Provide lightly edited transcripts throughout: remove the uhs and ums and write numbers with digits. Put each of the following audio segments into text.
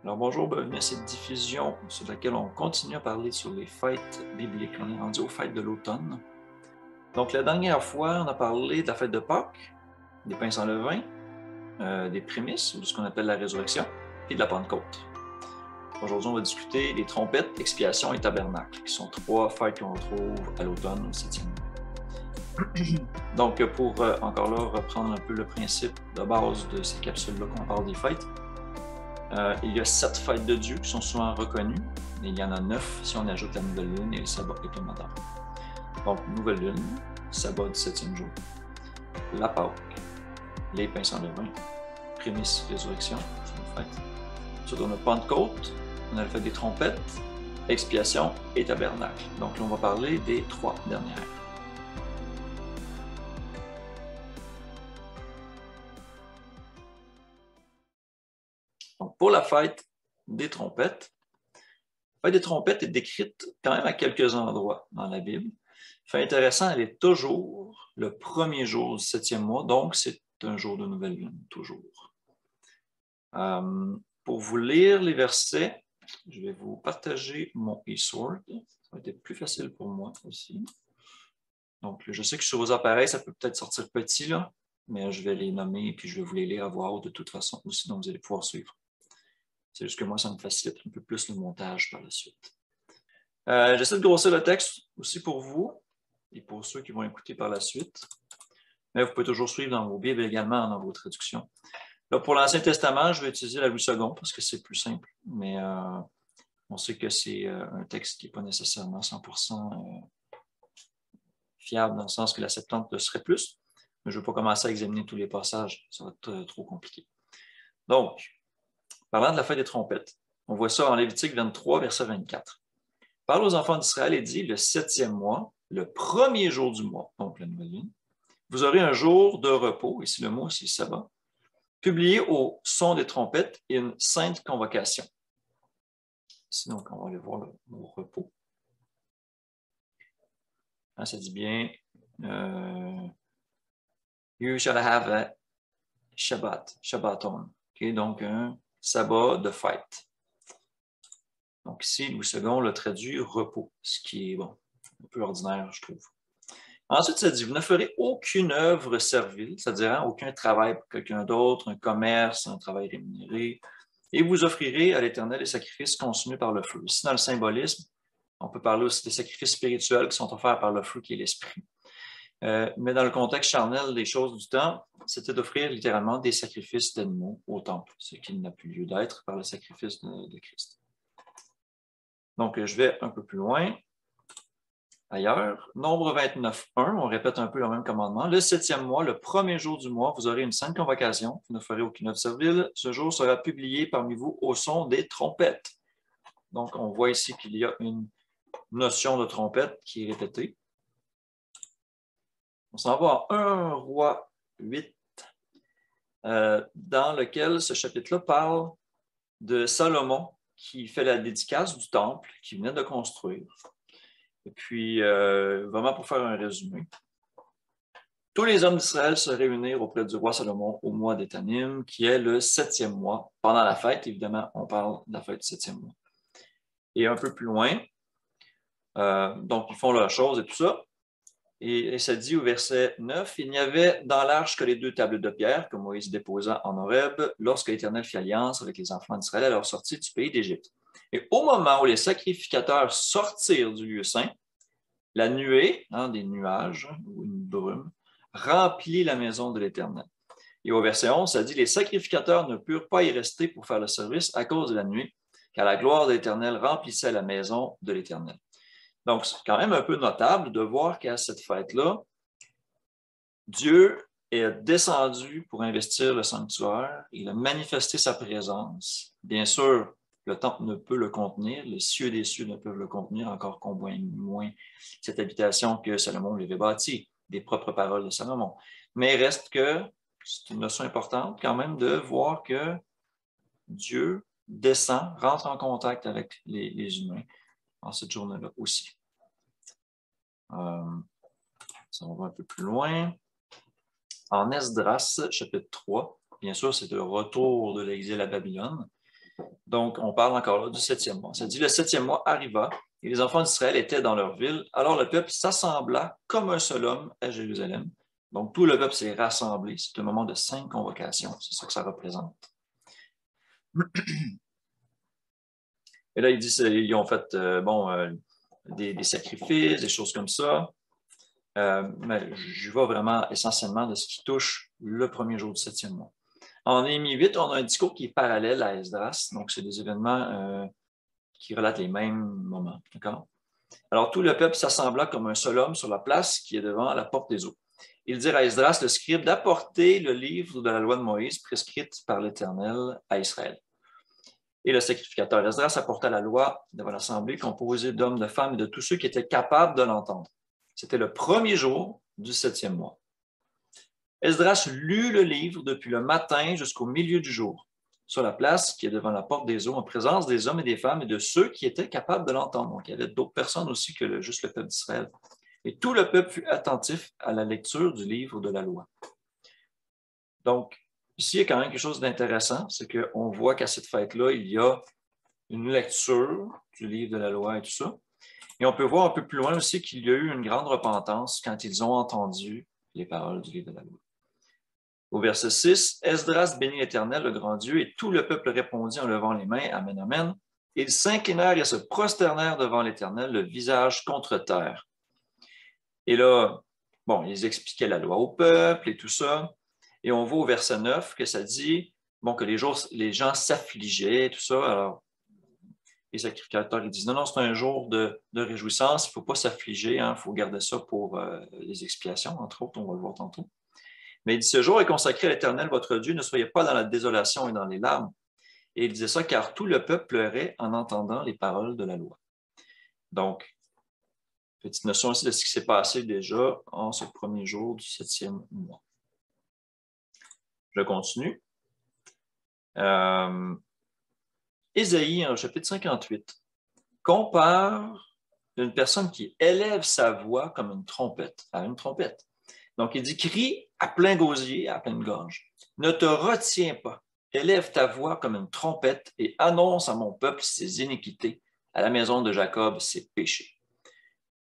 Alors bonjour, bienvenue à cette diffusion sur laquelle on continue à parler sur les fêtes bibliques. On est rendu aux fêtes de l'automne. Donc la dernière fois, on a parlé de la fête de Pâques, des pains sans levain, des prémices, ou de ce qu'on appelle la résurrection, et de la Pentecôte. Aujourd'hui, on va discuter des trompettes, expiation et tabernacle, qui sont trois fêtes qu'on retrouve à l'automne au 7e mois. Donc pour encore là reprendre un peu le principe de base de ces capsules-là qu'on parle des fêtes, il y a 7 fêtes de Dieu qui sont souvent reconnues, mais il y en a 9 si on ajoute la nouvelle lune et le sabbat hebdomadaire. Donc, nouvelle lune, sabbat du 7e jour, la Pâque, les pains sans levain, prémices, résurrection, c'est une fête. Ensuite, on a Pentecôte, on a la fête des trompettes, expiation et tabernacle. Donc, là, on va parler des 3 dernières. Donc, pour la fête des trompettes, la fête des trompettes est décrite quand même à quelques endroits dans la Bible. Fait intéressant, elle est toujours le premier jour du 7e mois, donc c'est un jour de nouvelle lune, toujours. Pour vous lire les versets, je vais vous partager mon eSword. Ça va être plus facile pour moi aussi. Donc, je sais que sur vos appareils, ça peut peut-être sortir petit, là, mais je vais les nommer et puis je vais vous les lire à voix haute de toute façon aussi, donc vous allez pouvoir suivre. C'est juste que moi, ça me facilite un peu plus le montage par la suite. J'essaie de grossir le texte aussi pour vous et pour ceux qui vont écouter par la suite. Mais vous pouvez toujours suivre dans vos Bibles également, dans vos traductions. Là, pour l'Ancien Testament, je vais utiliser la Louis II parce que c'est plus simple, mais on sait que c'est un texte qui n'est pas nécessairement 100% fiable dans le sens que la Septante le serait plus, mais je ne veux pas commencer à examiner tous les passages, ça va être trop compliqué. Donc, parlant de la fête des trompettes, on voit ça en Lévitique 23, verset 24. Parle aux enfants d'Israël et dit, le 7e mois, le premier jour du mois, donc la nouvelle lune, vous aurez un jour de repos, ici le mot c'est sabbat, publié au son des trompettes et une sainte convocation. Ici, donc, on va aller voir le mot repos. Hein, ça dit bien, you shall have a Shabbat, Shabbaton. Okay, donc, un sabbat de fête. Donc ici, Louis II l'a traduit repos, ce qui est bon, un peu ordinaire, je trouve. Ensuite, ça dit, vous ne ferez aucune œuvre servile, c'est-à-dire aucun travail pour quelqu'un d'autre, un commerce, un travail rémunéré, et vous offrirez à l'Éternel les sacrifices consumés par le feu. Ici, dans le symbolisme, on peut parler aussi des sacrifices spirituels qui sont offerts par le feu, qui est l'esprit. Mais dans le contexte charnel des choses du temps, c'était d'offrir littéralement des sacrifices d'animaux au temple, ce qui n'a plus lieu d'être par le sacrifice de Christ. Donc, je vais un peu plus loin. Ailleurs, Nombre 29.1, on répète un peu le même commandement. Le 7e mois, le premier jour du mois, vous aurez une sainte convocation. Vous ne ferez aucune œuvre servile. Ce jour sera publié parmi vous au son des trompettes. Donc, on voit ici qu'il y a une notion de trompette qui est répétée. On s'en va à 1 Roi 8, dans lequel ce chapitre-là parle de Salomon qui fait la dédicace du temple qu'il venait de construire. Et puis, vraiment pour faire un résumé, tous les hommes d'Israël se réunirent auprès du roi Salomon au mois d'Étanim, qui est le 7e mois. Pendant la fête, évidemment, on parle de la fête du 7e mois. Et un peu plus loin, donc ils font leurs choses et tout ça. Et ça dit au verset 9, il n'y avait dans l'arche que les 2 tables de pierre que Moïse déposa en Horeb lorsque l'Éternel fit alliance avec les enfants d'Israël à leur sortie du pays d'Égypte. Et au moment où les sacrificateurs sortirent du lieu saint, la nuée, des nuages ou une brume, remplit la maison de l'Éternel. Et au verset 11, ça dit, les sacrificateurs ne purent pas y rester pour faire le service à cause de la nuée, car la gloire de l'Éternel remplissait la maison de l'Éternel. Donc, c'est quand même un peu notable de voir qu'à cette fête-là, Dieu est descendu pour investir le sanctuaire, il a manifesté sa présence. Bien sûr, le temple ne peut le contenir, les cieux des cieux ne peuvent le contenir, encore qu'on voit moins cette habitation que Salomon lui avait bâtie, des propres paroles de Salomon. Mais il reste que c'est une notion importante quand même de voir que Dieu descend, rentre en contact avec les humains en cette journée-là aussi. Ça va un peu plus loin. En Esdras, chapitre 3, bien sûr, c'est le retour de l'exil à Babylone. Donc, on parle encore là du 7e mois. Ça dit, le 7e mois arriva et les enfants d'Israël étaient dans leur ville. Alors le peuple s'assembla comme un seul homme à Jérusalem. Donc, tout le peuple s'est rassemblé. C'est un moment de 5 convocations. C'est ça que ça représente. Et là, il dit ils ont fait des sacrifices, des choses comme ça. Mais je vais vraiment essentiellement de ce qui touche le premier jour du 7e mois. En Néhémie 8, on a un discours qui est parallèle à Esdras. Donc, c'est des événements qui relatent les mêmes moments. D'accord? Alors, tout le peuple s'assembla comme un seul homme sur la place qui est devant la porte des eaux. Ils dirent à Esdras, le scribe, d'apporter le livre de la loi de Moïse prescrite par l'Éternel à Israël. Et le sacrificateur Esdras apporta la loi devant l'assemblée composée d'hommes, de femmes et de tous ceux qui étaient capables de l'entendre. C'était le premier jour du 7e mois. Esdras lut le livre depuis le matin jusqu'au milieu du jour, sur la place qui est devant la porte des eaux, en présence des hommes et des femmes et de ceux qui étaient capables de l'entendre. Donc, il y avait d'autres personnes aussi que juste le peuple d'Israël. Et tout le peuple fut attentif à la lecture du livre de la loi. Donc, ici, il y a quand même quelque chose d'intéressant, c'est qu'on voit qu'à cette fête-là, il y a une lecture du livre de la loi et tout ça. Et on peut voir un peu plus loin aussi qu'il y a eu une grande repentance quand ils ont entendu les paroles du livre de la loi. Au verset 6, Esdras bénit l'Éternel, le grand Dieu, et tout le peuple répondit en levant les mains, Amen, Amen. Et ils s'inclinèrent et se prosternèrent devant l'Éternel, le visage contre terre. Et là, bon, ils expliquaient la loi au peuple et tout ça. Et on voit au verset 9 que ça dit, bon, que les gens s'affligeaient, tout ça. Alors, les sacrificateurs, ils disent, non, c'est un jour de réjouissance, il ne faut pas s'affliger, il faut garder ça pour les expiations, entre autres, on va le voir tantôt. Mais il dit, ce jour est consacré à l'Éternel, votre Dieu, ne soyez pas dans la désolation et dans les larmes. Et il disait ça car tout le peuple pleurait en entendant les paroles de la loi. Donc, petite notion aussi de ce qui s'est passé déjà en ce premier jour du 7e mois. Je continue. Ésaïe, en chapitre 58, compare une personne qui élève sa voix comme une trompette, à une trompette. Donc, il dit, crie à plein gosier, à pleine gorge. Ne te retiens pas. Élève ta voix comme une trompette et annonce à mon peuple ses iniquités, à la maison de Jacob ses péchés.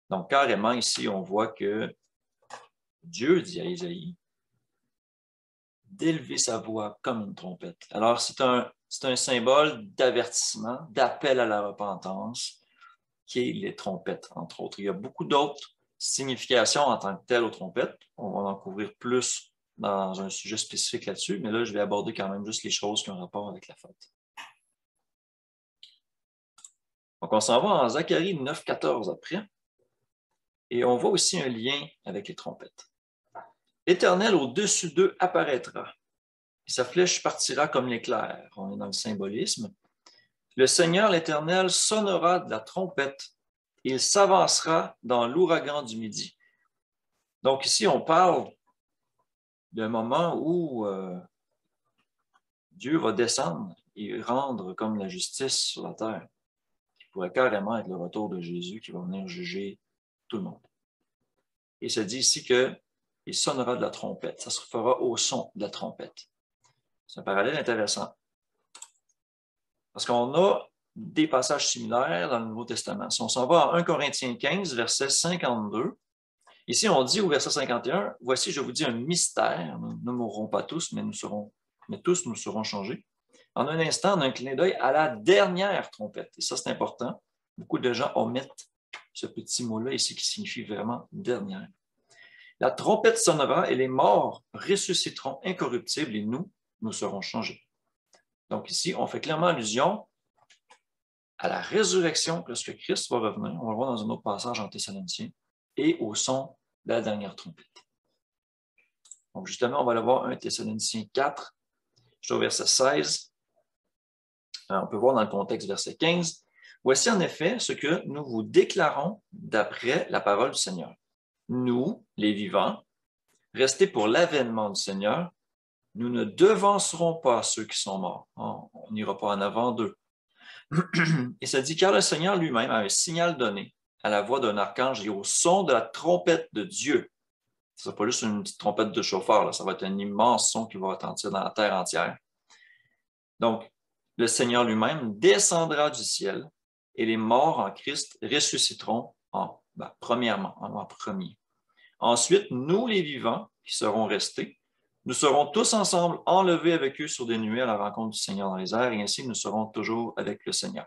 Donc, carrément, ici, on voit que Dieu dit à Ésaïe d'élever sa voix comme une trompette. Alors, c'est un symbole d'avertissement, d'appel à la repentance, qui est les trompettes, entre autres. Il y a beaucoup d'autres significations en tant que telles aux trompettes. On va en couvrir plus dans un sujet spécifique là-dessus, mais là, je vais aborder quand même juste les choses qui ont rapport avec la fête. Donc, on s'en va en Zacharie 9,14 après, et on voit aussi un lien avec les trompettes. L'Éternel au-dessus d'eux apparaîtra, et sa flèche partira comme l'éclair. On est dans le symbolisme. Le Seigneur, l'Éternel, sonnera de la trompette, et il s'avancera dans l'ouragan du midi. Donc ici, on parle d'un moment où Dieu va descendre et rendre comme la justice sur la terre, qui pourrait carrément être le retour de Jésus qui va venir juger tout le monde. Et il se dit ici qu'il sonnera de la trompette. Ça se fera au son de la trompette. C'est un parallèle intéressant. Parce qu'on a des passages similaires dans le Nouveau Testament. Si on s'en va en 1 Corinthiens 15, verset 52, ici on dit au verset 51, « Voici, je vous dis un mystère, nous ne mourrons pas tous, mais tous nous serons changés. En un instant, en un clin d'œil, à la dernière trompette. » Et ça, c'est important. Beaucoup de gens omettent ce petit mot-là ici qui signifie vraiment « dernière ». La trompette sonnera et les morts ressusciteront incorruptibles et nous serons changés. Donc ici, on fait clairement allusion à la résurrection lorsque Christ va revenir. On va le voir dans un autre passage en Thessaloniciens et au son de la dernière trompette. Donc justement, on va le voir 1 Thessaloniciens 4, au verset 16. Alors, on peut voir dans le contexte verset 15. Voici en effet ce que nous vous déclarons d'après la parole du Seigneur. Nous, les vivants, restés pour l'avènement du Seigneur, nous ne devancerons pas ceux qui sont morts. On n'ira pas en avant d'eux. Et ça dit, car le Seigneur lui-même a un signal donné à la voix d'un archange et au son de la trompette de Dieu. Ce n'est pas juste une petite trompette de chauffeur, là. Ça va être un immense son qui va retentir dans la terre entière. Donc, le Seigneur lui-même descendra du ciel et les morts en Christ ressusciteront premièrement, en premier. Ensuite, nous, les vivants, qui serons restés, nous serons tous ensemble enlevés avec eux sur des nuées à la rencontre du Seigneur dans les airs, et ainsi nous serons toujours avec le Seigneur.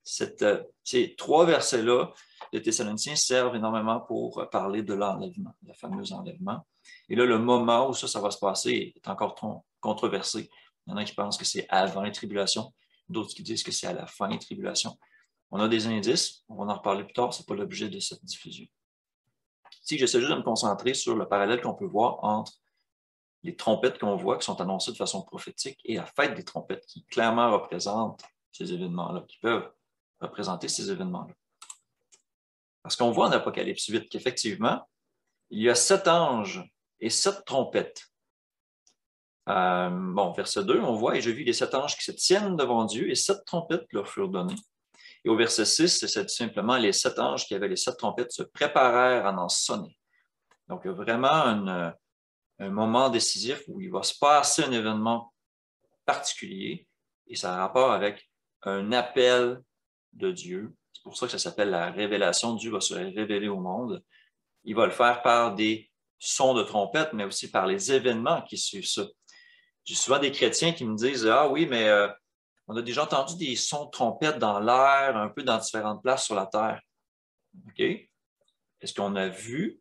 Ces trois versets-là de Thessaloniciens servent énormément pour parler de l'enlèvement, le fameux enlèvement. Et là, le moment où ça va se passer est encore trop controversé. Il y en a qui pensent que c'est avant les tribulations, d'autres qui disent que c'est à la fin des tribulations. On a des indices, on va en reparler plus tard, ce n'est pas l'objet de cette diffusion. Ici, j'essaie juste de me concentrer sur le parallèle qu'on peut voir entre les trompettes qu'on voit, qui sont annoncées de façon prophétique, et la fête des trompettes, qui clairement représente ces événements-là, qui peuvent représenter ces événements-là. Parce qu'on voit en Apocalypse 8 qu'effectivement, il y a 7 anges et 7 trompettes. Verset 2, on voit, et je vis les 7 anges qui se tiennent devant Dieu, et 7 trompettes leur furent données. Et au verset 6, c'est tout simplement les 7 anges qui avaient les 7 trompettes se préparèrent à en sonner. Donc, il y a vraiment un moment décisif où il va se passer un événement particulier, et ça a rapport avec un appel de Dieu. C'est pour ça que ça s'appelle la révélation. Dieu va se révéler au monde. Il va le faire par des sons de trompette, mais aussi par les événements qui suivent ça. J'ai souvent des chrétiens qui me disent « Ah oui, mais on a déjà entendu des sons de trompette dans l'air, un peu dans différentes places sur la terre. » OK? Est-ce qu'on a vu?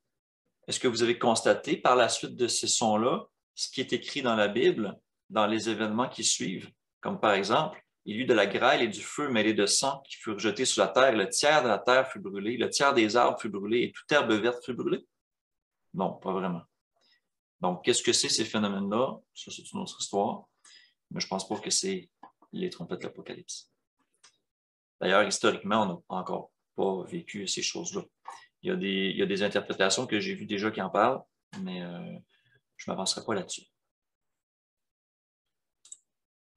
Est-ce que vous avez constaté par la suite de ces sons-là ce qui est écrit dans la Bible, dans les événements qui suivent? Comme par exemple, il y eut de la grêle et du feu mêlés de sang qui furent jetés sur la terre. Le tiers de la terre fut brûlé, le tiers des arbres fut brûlé et toute herbe verte fut brûlée? Non, pas vraiment. Donc, qu'est-ce que c'est ces phénomènes-là? Ça, c'est une autre histoire. Mais je ne pense pas que c'est les trompettes de l'Apocalypse. D'ailleurs, historiquement, on n'a encore pas vécu ces choses-là. Il y a des interprétations que j'ai vues déjà qui en parlent, mais je ne m'avancerai pas là-dessus.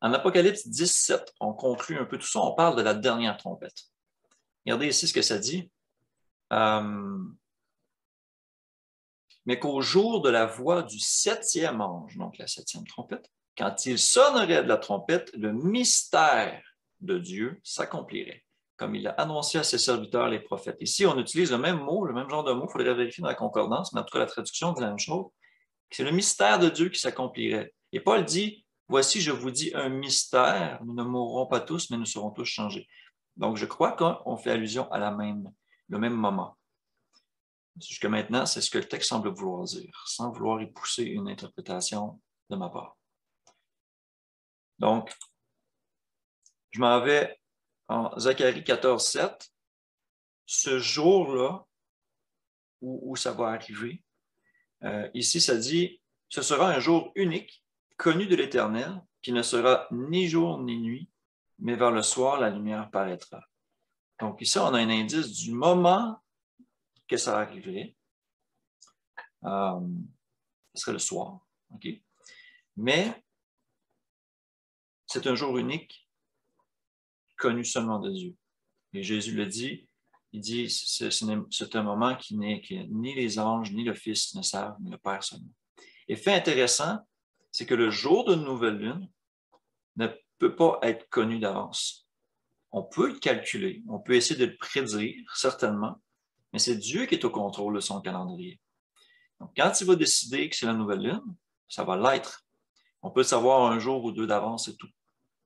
En Apocalypse 17, on conclut un peu tout ça. On parle de la dernière trompette. Regardez ici ce que ça dit. Mais qu'au jour de la voix du 7e ange, donc la 7e trompette, quand il sonnerait de la trompette, le mystère de Dieu s'accomplirait, comme il a annoncé à ses serviteurs les prophètes. Ici, on utilise le même mot, le même genre de mot, il faudrait vérifier dans la concordance, mais en tout cas, la traduction dit la même chose. C'est le mystère de Dieu qui s'accomplirait. Et Paul dit, voici, je vous dis un mystère, nous ne mourrons pas tous, mais nous serons tous changés. Donc, je crois qu'on fait allusion à le même moment. Jusque maintenant, c'est ce que le texte semble vouloir dire, sans vouloir y pousser une interprétation de ma part. Donc, je m'en vais en Zacharie 14, 7. Ce jour-là, où ça va arriver, ici, ça dit, ce sera un jour unique, connu de l'Éternel, qui ne sera ni jour ni nuit, mais vers le soir, la lumière paraîtra. Donc ici, on a un indice du moment que ça arriverait. Ce serait le soir. Okay? Mais c'est un jour unique, connu seulement de Dieu. Et Jésus le dit, il dit, c'est un moment que ni les anges, ni le Fils ne savent, mais le Père seulement. Et fait intéressant, c'est que le jour de nouvelle lune ne peut pas être connu d'avance. On peut le calculer, on peut essayer de le prédire, certainement, mais c'est Dieu qui est au contrôle de son calendrier. Donc, quand il va décider que c'est la nouvelle lune, ça va l'être. On peut le savoir un jour ou deux d'avance, c'est tout,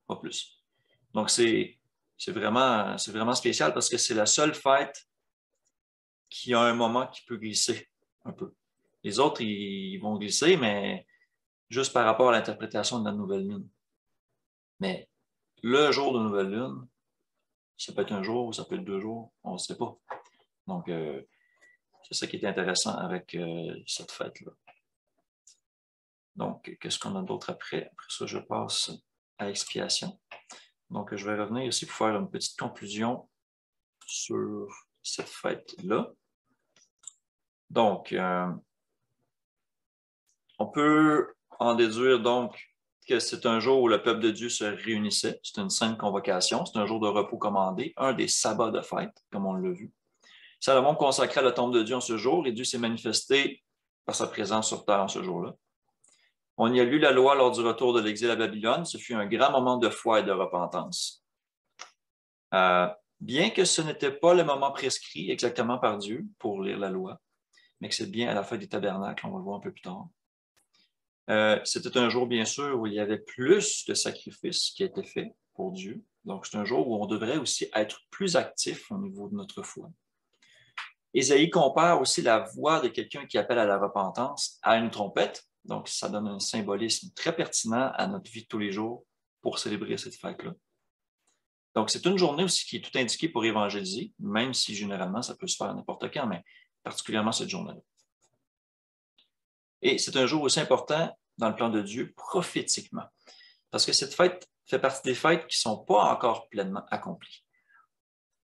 pas plus. Donc, c'est vraiment spécial parce que c'est la seule fête qui a un moment qui peut glisser un peu. Les autres, ils vont glisser, mais juste par rapport à l'interprétation de la nouvelle lune. Mais le jour de nouvelle lune, ça peut être un jour, ça peut être 2 jours, on ne sait pas. Donc, c'est ça qui est intéressant avec cette fête-là. Donc, qu'est-ce qu'on a d'autre après? Après ça, je passe à expiation. Donc, je vais revenir ici pour faire une petite conclusion sur cette fête-là. Donc, on peut en déduire donc que c'est un jour où le peuple de Dieu se réunissait. C'est une sainte convocation. C'est un jour de repos commandé, un des sabbats de fête, comme on l'a vu. Salomon consacra le temple de Dieu en ce jour et Dieu s'est manifesté par sa présence sur terre en ce jour-là. On y a lu la loi lors du retour de l'exil à Babylone. Ce fut un grand moment de foi et de repentance. Bien que ce n'était pas le moment prescrit exactement par Dieu pour lire la loi, mais que c'est bien à la fête des tabernacles, on va le voir un peu plus tard. C'était un jour, bien sûr, où il y avait plus de sacrifices qui étaient faits pour Dieu. Donc, c'est un jour où on devrait aussi être plus actif au niveau de notre foi. Ésaïe compare aussi la voix de quelqu'un qui appelle à la repentance à une trompette. Donc, ça donne un symbolisme très pertinent à notre vie de tous les jours pour célébrer cette fête-là. Donc, c'est une journée aussi qui est tout indiquée pour évangéliser, même si généralement ça peut se faire n'importe quand, mais particulièrement cette journée-là. Et c'est un jour aussi important dans le plan de Dieu prophétiquement, parce que cette fête fait partie des fêtes qui ne sont pas encore pleinement accomplies.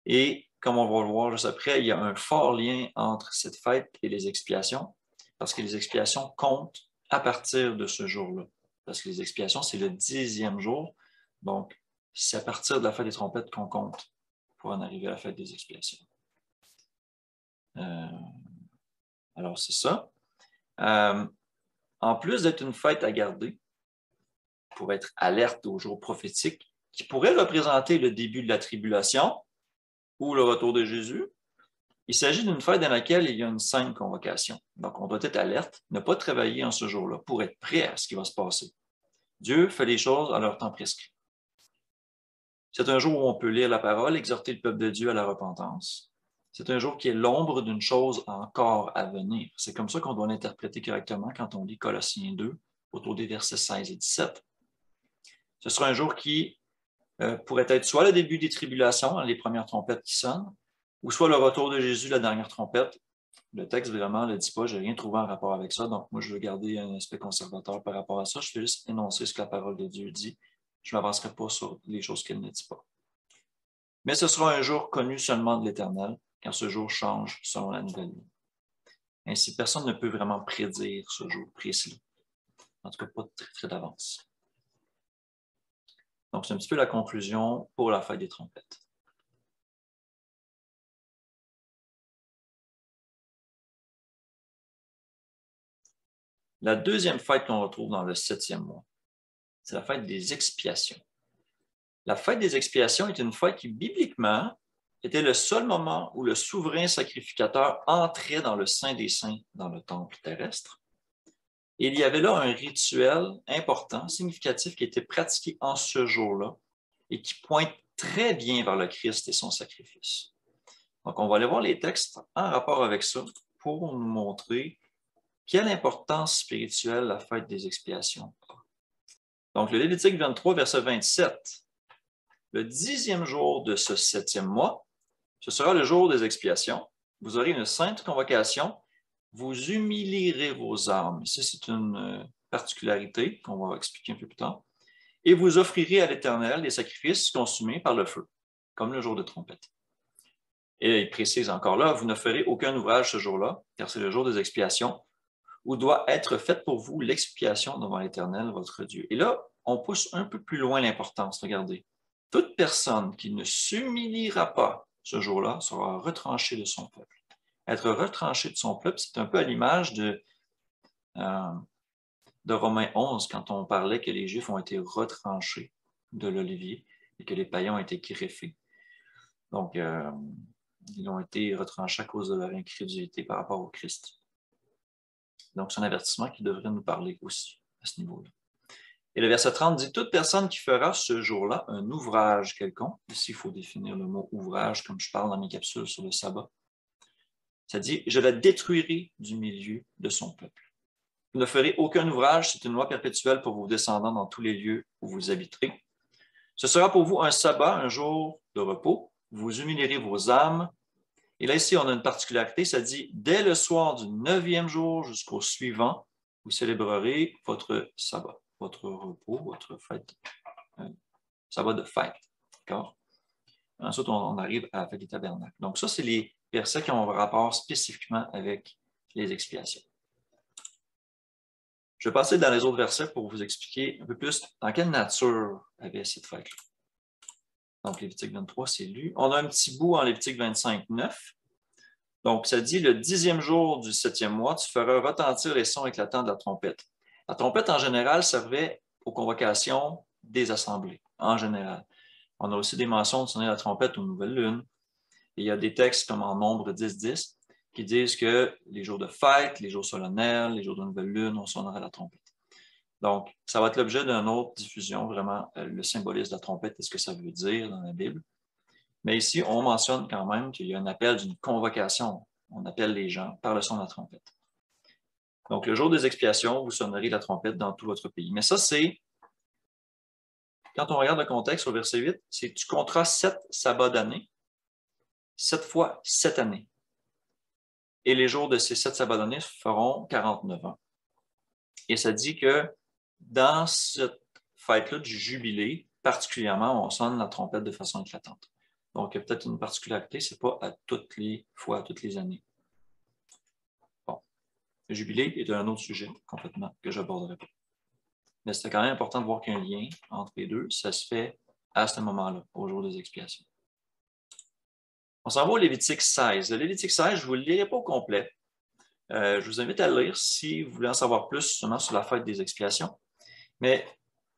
Et comme on va le voir juste après, il y a un fort lien entre cette fête et les expiations, parce que les expiations comptent à partir de ce jour-là. Parce que les expiations, c'est le 10e jour, donc c'est à partir de la fête des trompettes qu'on compte pour en arriver à la fête des expiations. Alors, c'est ça. En plus d'être une fête à garder, pour être alerte aux jours prophétiques, qui pourrait représenter le début de la tribulation ou le retour de Jésus, il s'agit d'une fête dans laquelle il y a une sainte convocation. Donc, on doit être alerte, ne pas travailler en ce jour-là pour être prêt à ce qui va se passer. Dieu fait les choses à leur temps prescrit. C'est un jour où on peut lire la parole, exhorter le peuple de Dieu à la repentance. C'est un jour qui est l'ombre d'une chose encore à venir. C'est comme ça qu'on doit l'interpréter correctement quand on lit Colossiens 2, autour des versets 16 et 17. Ce sera un jour qui pourrait être soit le début des tribulations, les premières trompettes qui sonnent, ou soit le retour de Jésus, la dernière trompette. Le texte vraiment ne le dit pas, je n'ai rien trouvé en rapport avec ça, donc moi je veux garder un aspect conservateur par rapport à ça. Je vais juste énoncer ce que la parole de Dieu dit. Je ne m'avancerai pas sur les choses qu'elle ne dit pas. Mais ce sera un jour connu seulement de l'Éternel, car ce jour change selon la nouvelle lune. Ainsi, personne ne peut vraiment prédire ce jour précis. En tout cas, pas très d'avance. Donc, c'est un petit peu la conclusion pour la fête des trompettes. La deuxième fête qu'on retrouve dans le 7e mois, c'est la fête des expiations. La fête des expiations est une fête qui, bibliquement, était le seul moment où le souverain sacrificateur entrait dans le Saint des Saints, dans le temple terrestre. Et il y avait là un rituel important, significatif, qui était pratiqué en ce jour-là et qui pointe très bien vers le Christ et son sacrifice. Donc, on va aller voir les textes en rapport avec ça pour nous montrer quelle importance spirituelle la fête des expiations a. Donc, le Lévitique 23, verset 27. Le 10e jour de ce 7e mois, ce sera le jour des expiations. Vous aurez une sainte convocation. Vous humilierez vos âmes. Ça, c'est une particularité qu'on va expliquer un peu plus tard. Et vous offrirez à l'Éternel des sacrifices consumés par le feu, comme le jour de trompette. Et il précise encore là, vous ne ferez aucun ouvrage ce jour-là, car c'est le jour des expiations, où doit être faite pour vous l'expiation devant l'Éternel, votre Dieu. Et là, on pousse un peu plus loin l'importance. Regardez. Toute personne qui ne s'humiliera pas ce jour-là sera retranchée de son peuple. Être retranché de son peuple, c'est un peu à l'image de Romains 11, quand on parlait que les Juifs ont été retranchés de l'olivier et que les païens ont été greffés. Donc, ils ont été retranchés à cause de leur incrédulité par rapport au Christ. Donc, c'est un avertissement qui devrait nous parler aussi à ce niveau-là. Et le verset 30 dit « Toute personne qui fera ce jour-là un ouvrage quelconque », ici il faut définir le mot « ouvrage » comme je parle dans mes capsules sur le sabbat, ça dit « Je la détruirai du milieu de son peuple ». Vous ne ferez aucun ouvrage, c'est une loi perpétuelle pour vos descendants dans tous les lieux où vous habiterez. Ce sera pour vous un sabbat, un jour de repos. Vous humilierez vos âmes. Et là, ici, on a une particularité, ça dit « Dès le soir du 9e jour jusqu'au suivant, vous célébrerez votre sabbat, votre repos, votre fête, sabbat de fête. » D'accord? Ensuite, on arrive à la fête des tabernacles. Donc ça, c'est les versets qui ont un rapport spécifiquement avec les expiations. Je vais passer dans les autres versets pour vous expliquer un peu plus dans quelle nature avait cette fête-là. Donc, Lévitique 23, c'est lu. On a un petit bout en Lévitique 25, 9. Donc, ça dit, le 10e jour du 7e mois, tu feras retentir les sons éclatants de la trompette. La trompette, en général, servait aux convocations des assemblées, en général. On a aussi des mentions de sonner la trompette aux nouvelles lunes. Et il y a des textes comme en Nombre 10-10 qui disent que les jours de fête, les jours solennels, les jours de nouvelle lune, on sonnera la trompette. Donc, ça va être l'objet d'une autre diffusion, vraiment, le symbolisme de la trompette et ce que ça veut dire dans la Bible. Mais ici, on mentionne quand même qu'il y a un appel d'une convocation. On appelle les gens par le son de la trompette. Donc, le jour des expiations, vous sonnerez la trompette dans tout votre pays. Mais ça, c'est, quand on regarde le contexte au verset 8, c'est tu compteras 7 sabbats d'année, 7 fois 7 années. Et les jours de ces 7 sabbats d'année feront 49 ans. Et ça dit que dans cette fête-là du jubilé, particulièrement, on sonne la trompette de façon éclatante. Donc, il y a peut-être une particularité, ce n'est pas à toutes les fois, à toutes les années. Bon, le jubilé est un autre sujet complètement que je n'aborderai pas. Mais c'était quand même important de voir qu'il y a un lien entre les deux. Ça se fait à ce moment-là, au jour des expiations. On s'en va au Lévitique 16. Le Lévitique 16, je ne vous le lirai pas au complet. Je vous invite à le lire si vous voulez en savoir plus seulement sur la fête des expiations. Mais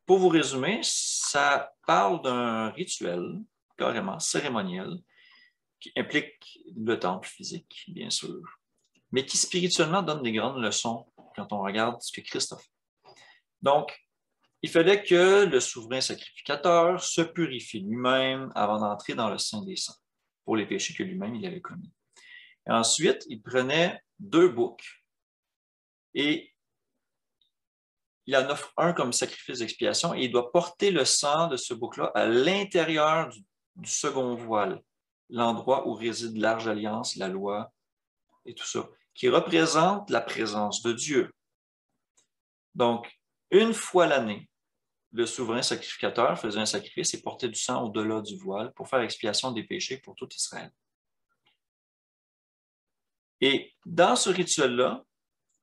pour vous résumer, ça parle d'un rituel carrément cérémoniel qui implique le temple physique, bien sûr, mais qui spirituellement donne des grandes leçons quand on regarde ce que Christ a fait. Donc, il fallait que le souverain sacrificateur se purifie lui-même avant d'entrer dans le Saint des Saints pour les péchés que lui-même il avait commis. Et ensuite, il prenait 2 boucs et il en offre un comme sacrifice d'expiation et il doit porter le sang de ce bouc-là à l'intérieur du second voile, l'endroit où réside l'arche d'alliance, la loi et tout ça, qui représente la présence de Dieu. Donc, une fois l'année, le souverain sacrificateur faisait un sacrifice et portait du sang au-delà du voile pour faire expiation des péchés pour tout Israël. Et dans ce rituel-là,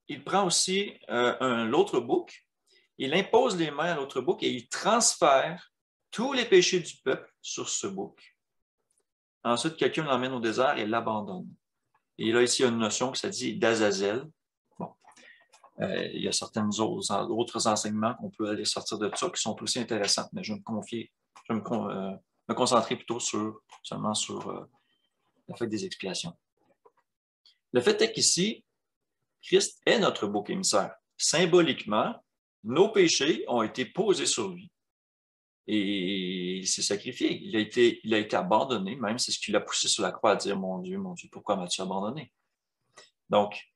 il prend aussi l'autre bouc, il impose les mains à l'autre bouc et il transfère tous les péchés du peuple sur ce bouc. Ensuite, quelqu'un l'emmène au désert et l'abandonne. Et là, ici, il y a une notion que ça dit d'Azazel. Bon. Il y a certains autres enseignements qu'on peut aller sortir de ça qui sont aussi intéressants, mais je vais me concentrer plutôt seulement sur la fête des expiations. Le fait est qu'ici, Christ est notre bouc émissaire. Symboliquement, nos péchés ont été posés sur lui. Et il s'est sacrifié. Il a été abandonné, même c'est ce qui l'a poussé sur la croix à dire mon Dieu, pourquoi m'as-tu abandonné? Donc,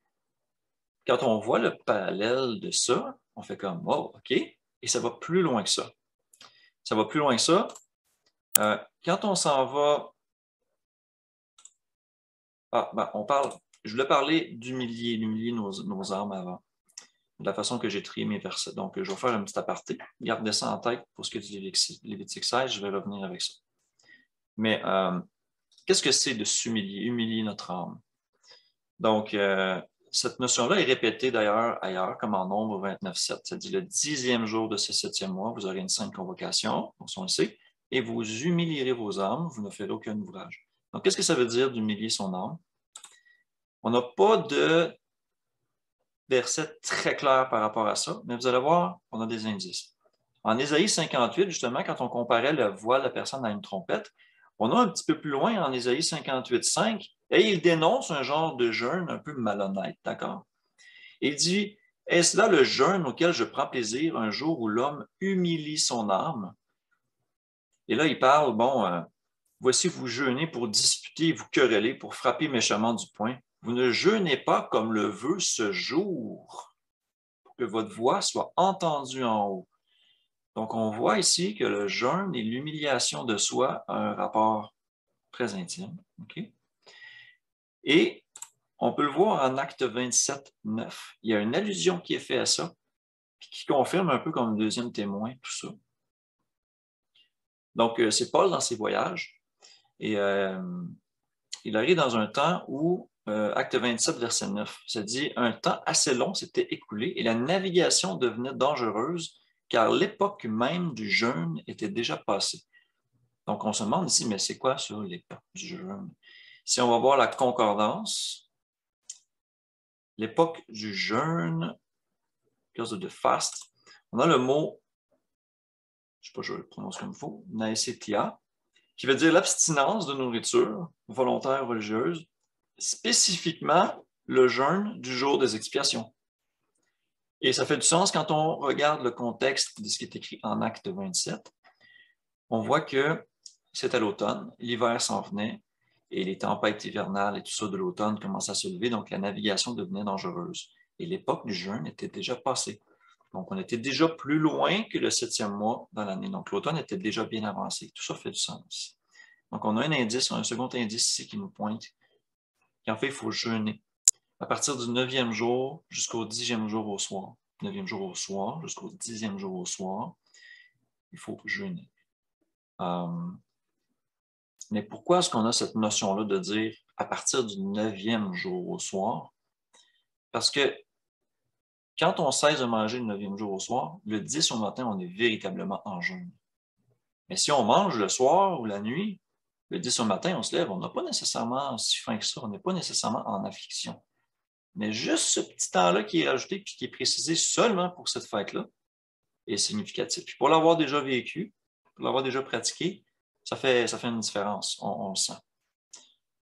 quand on voit le parallèle de ça, on fait comme oh, OK, et ça va plus loin que ça. Ça va plus loin que ça. Quand on s'en va. Je voulais parler d'humilier nos âmes avant, de la façon que j'ai trié mes versets. Donc, je vais faire un petit aparté. Gardez ça en tête pour ce qui est du Lévitique 16, je vais revenir avec ça. Mais qu'est-ce que c'est de s'humilier, humilier notre âme? Donc, cette notion-là est répétée d'ailleurs ailleurs, comme en Nombre 29-7. Ça dit le 10e jour de ce 7e mois, vous aurez une sainte convocation, on le sait, et vous humilierez vos âmes, vous ne ferez aucun ouvrage. Donc, qu'est-ce que ça veut dire d'humilier son âme? On n'a pas de verset très clair par rapport à ça, mais vous allez voir, on a des indices. En Ésaïe 58, justement, quand on comparait la voix de la personne à une trompette, on a un petit peu plus loin en Ésaïe 58-5, et il dénonce un genre de jeûne un peu malhonnête, d'accord? Il dit, « Est-ce là le jeûne auquel je prends plaisir un jour où l'homme humilie son âme? » Et là, il parle, voici vous jeûnez pour disputer, vous quereller, pour frapper méchamment du poing. Vous ne jeûnez pas comme le veut ce jour, pour que votre voix soit entendue en haut. Donc, on voit ici que le jeûne et l'humiliation de soi ont un rapport très intime. Okay? Et on peut le voir en Acte 27-9. Il y a une allusion qui est faite à ça, qui confirme un peu comme deuxième témoin tout ça. Donc, c'est Paul dans ses voyages. Et il arrive dans un temps où, Acte 27, verset 9, ça dit « Un temps assez long s'était écoulé et la navigation devenait dangereuse car l'époque même du jeûne était déjà passée. » Donc, on se demande ici, mais c'est quoi ça, l'époque du jeûne? Si on va voir la concordance, l'époque du jeûne because of the fast, on a le mot, je ne sais pas, je le prononce comme il faut, naesetia, qui veut dire l'abstinence de nourriture volontaire ou religieuse, spécifiquement le jeûne du jour des expiations. Et ça fait du sens quand on regarde le contexte de ce qui est écrit en Acte 27. On voit que c'était l'automne, l'hiver s'en venait, et les tempêtes hivernales et tout ça de l'automne commençaient à se lever, donc la navigation devenait dangereuse. Et l'époque du jeûne était déjà passée. Donc, on était déjà plus loin que le 7e mois dans l'année. Donc, l'automne était déjà bien avancé. Tout ça fait du sens. Donc, on a un indice, un second indice ici qui nous pointe qu'en fait, il faut jeûner. À partir du 9e jour jusqu'au 10e jour au soir. 9e jour au soir jusqu'au 10e jour au soir, il faut jeûner. Mais pourquoi est-ce qu'on a cette notion-là de dire à partir du 9e jour au soir? Parce que quand on cesse de manger le 9e jour au soir, le 10 au matin, on est véritablement en jeûne. Mais si on mange le soir ou la nuit, le 10 au matin, on se lève, on n'a pas nécessairement si faim que ça, on n'est pas nécessairement en affliction. Mais juste ce petit temps-là qui est rajouté et qui est précisé seulement pour cette fête-là est significatif. Puis pour l'avoir déjà vécu, pour l'avoir déjà pratiqué, ça fait une différence, on le sent.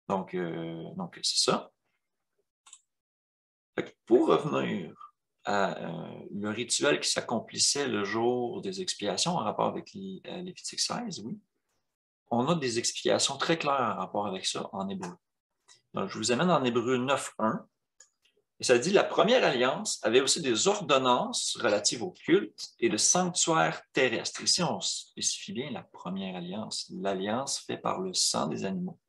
Donc c'est ça. Pour revenir à le rituel qui s'accomplissait le jour des expiations en rapport avec Lévitique 16, oui, on a des explications très claires en rapport avec ça en hébreu. Donc, je vous amène en Hébreu 9.1. Et ça dit, la première alliance avait aussi des ordonnances relatives au culte et le sanctuaire terrestre. Ici, on spécifie bien la première alliance, l'alliance faite par le sang des animaux.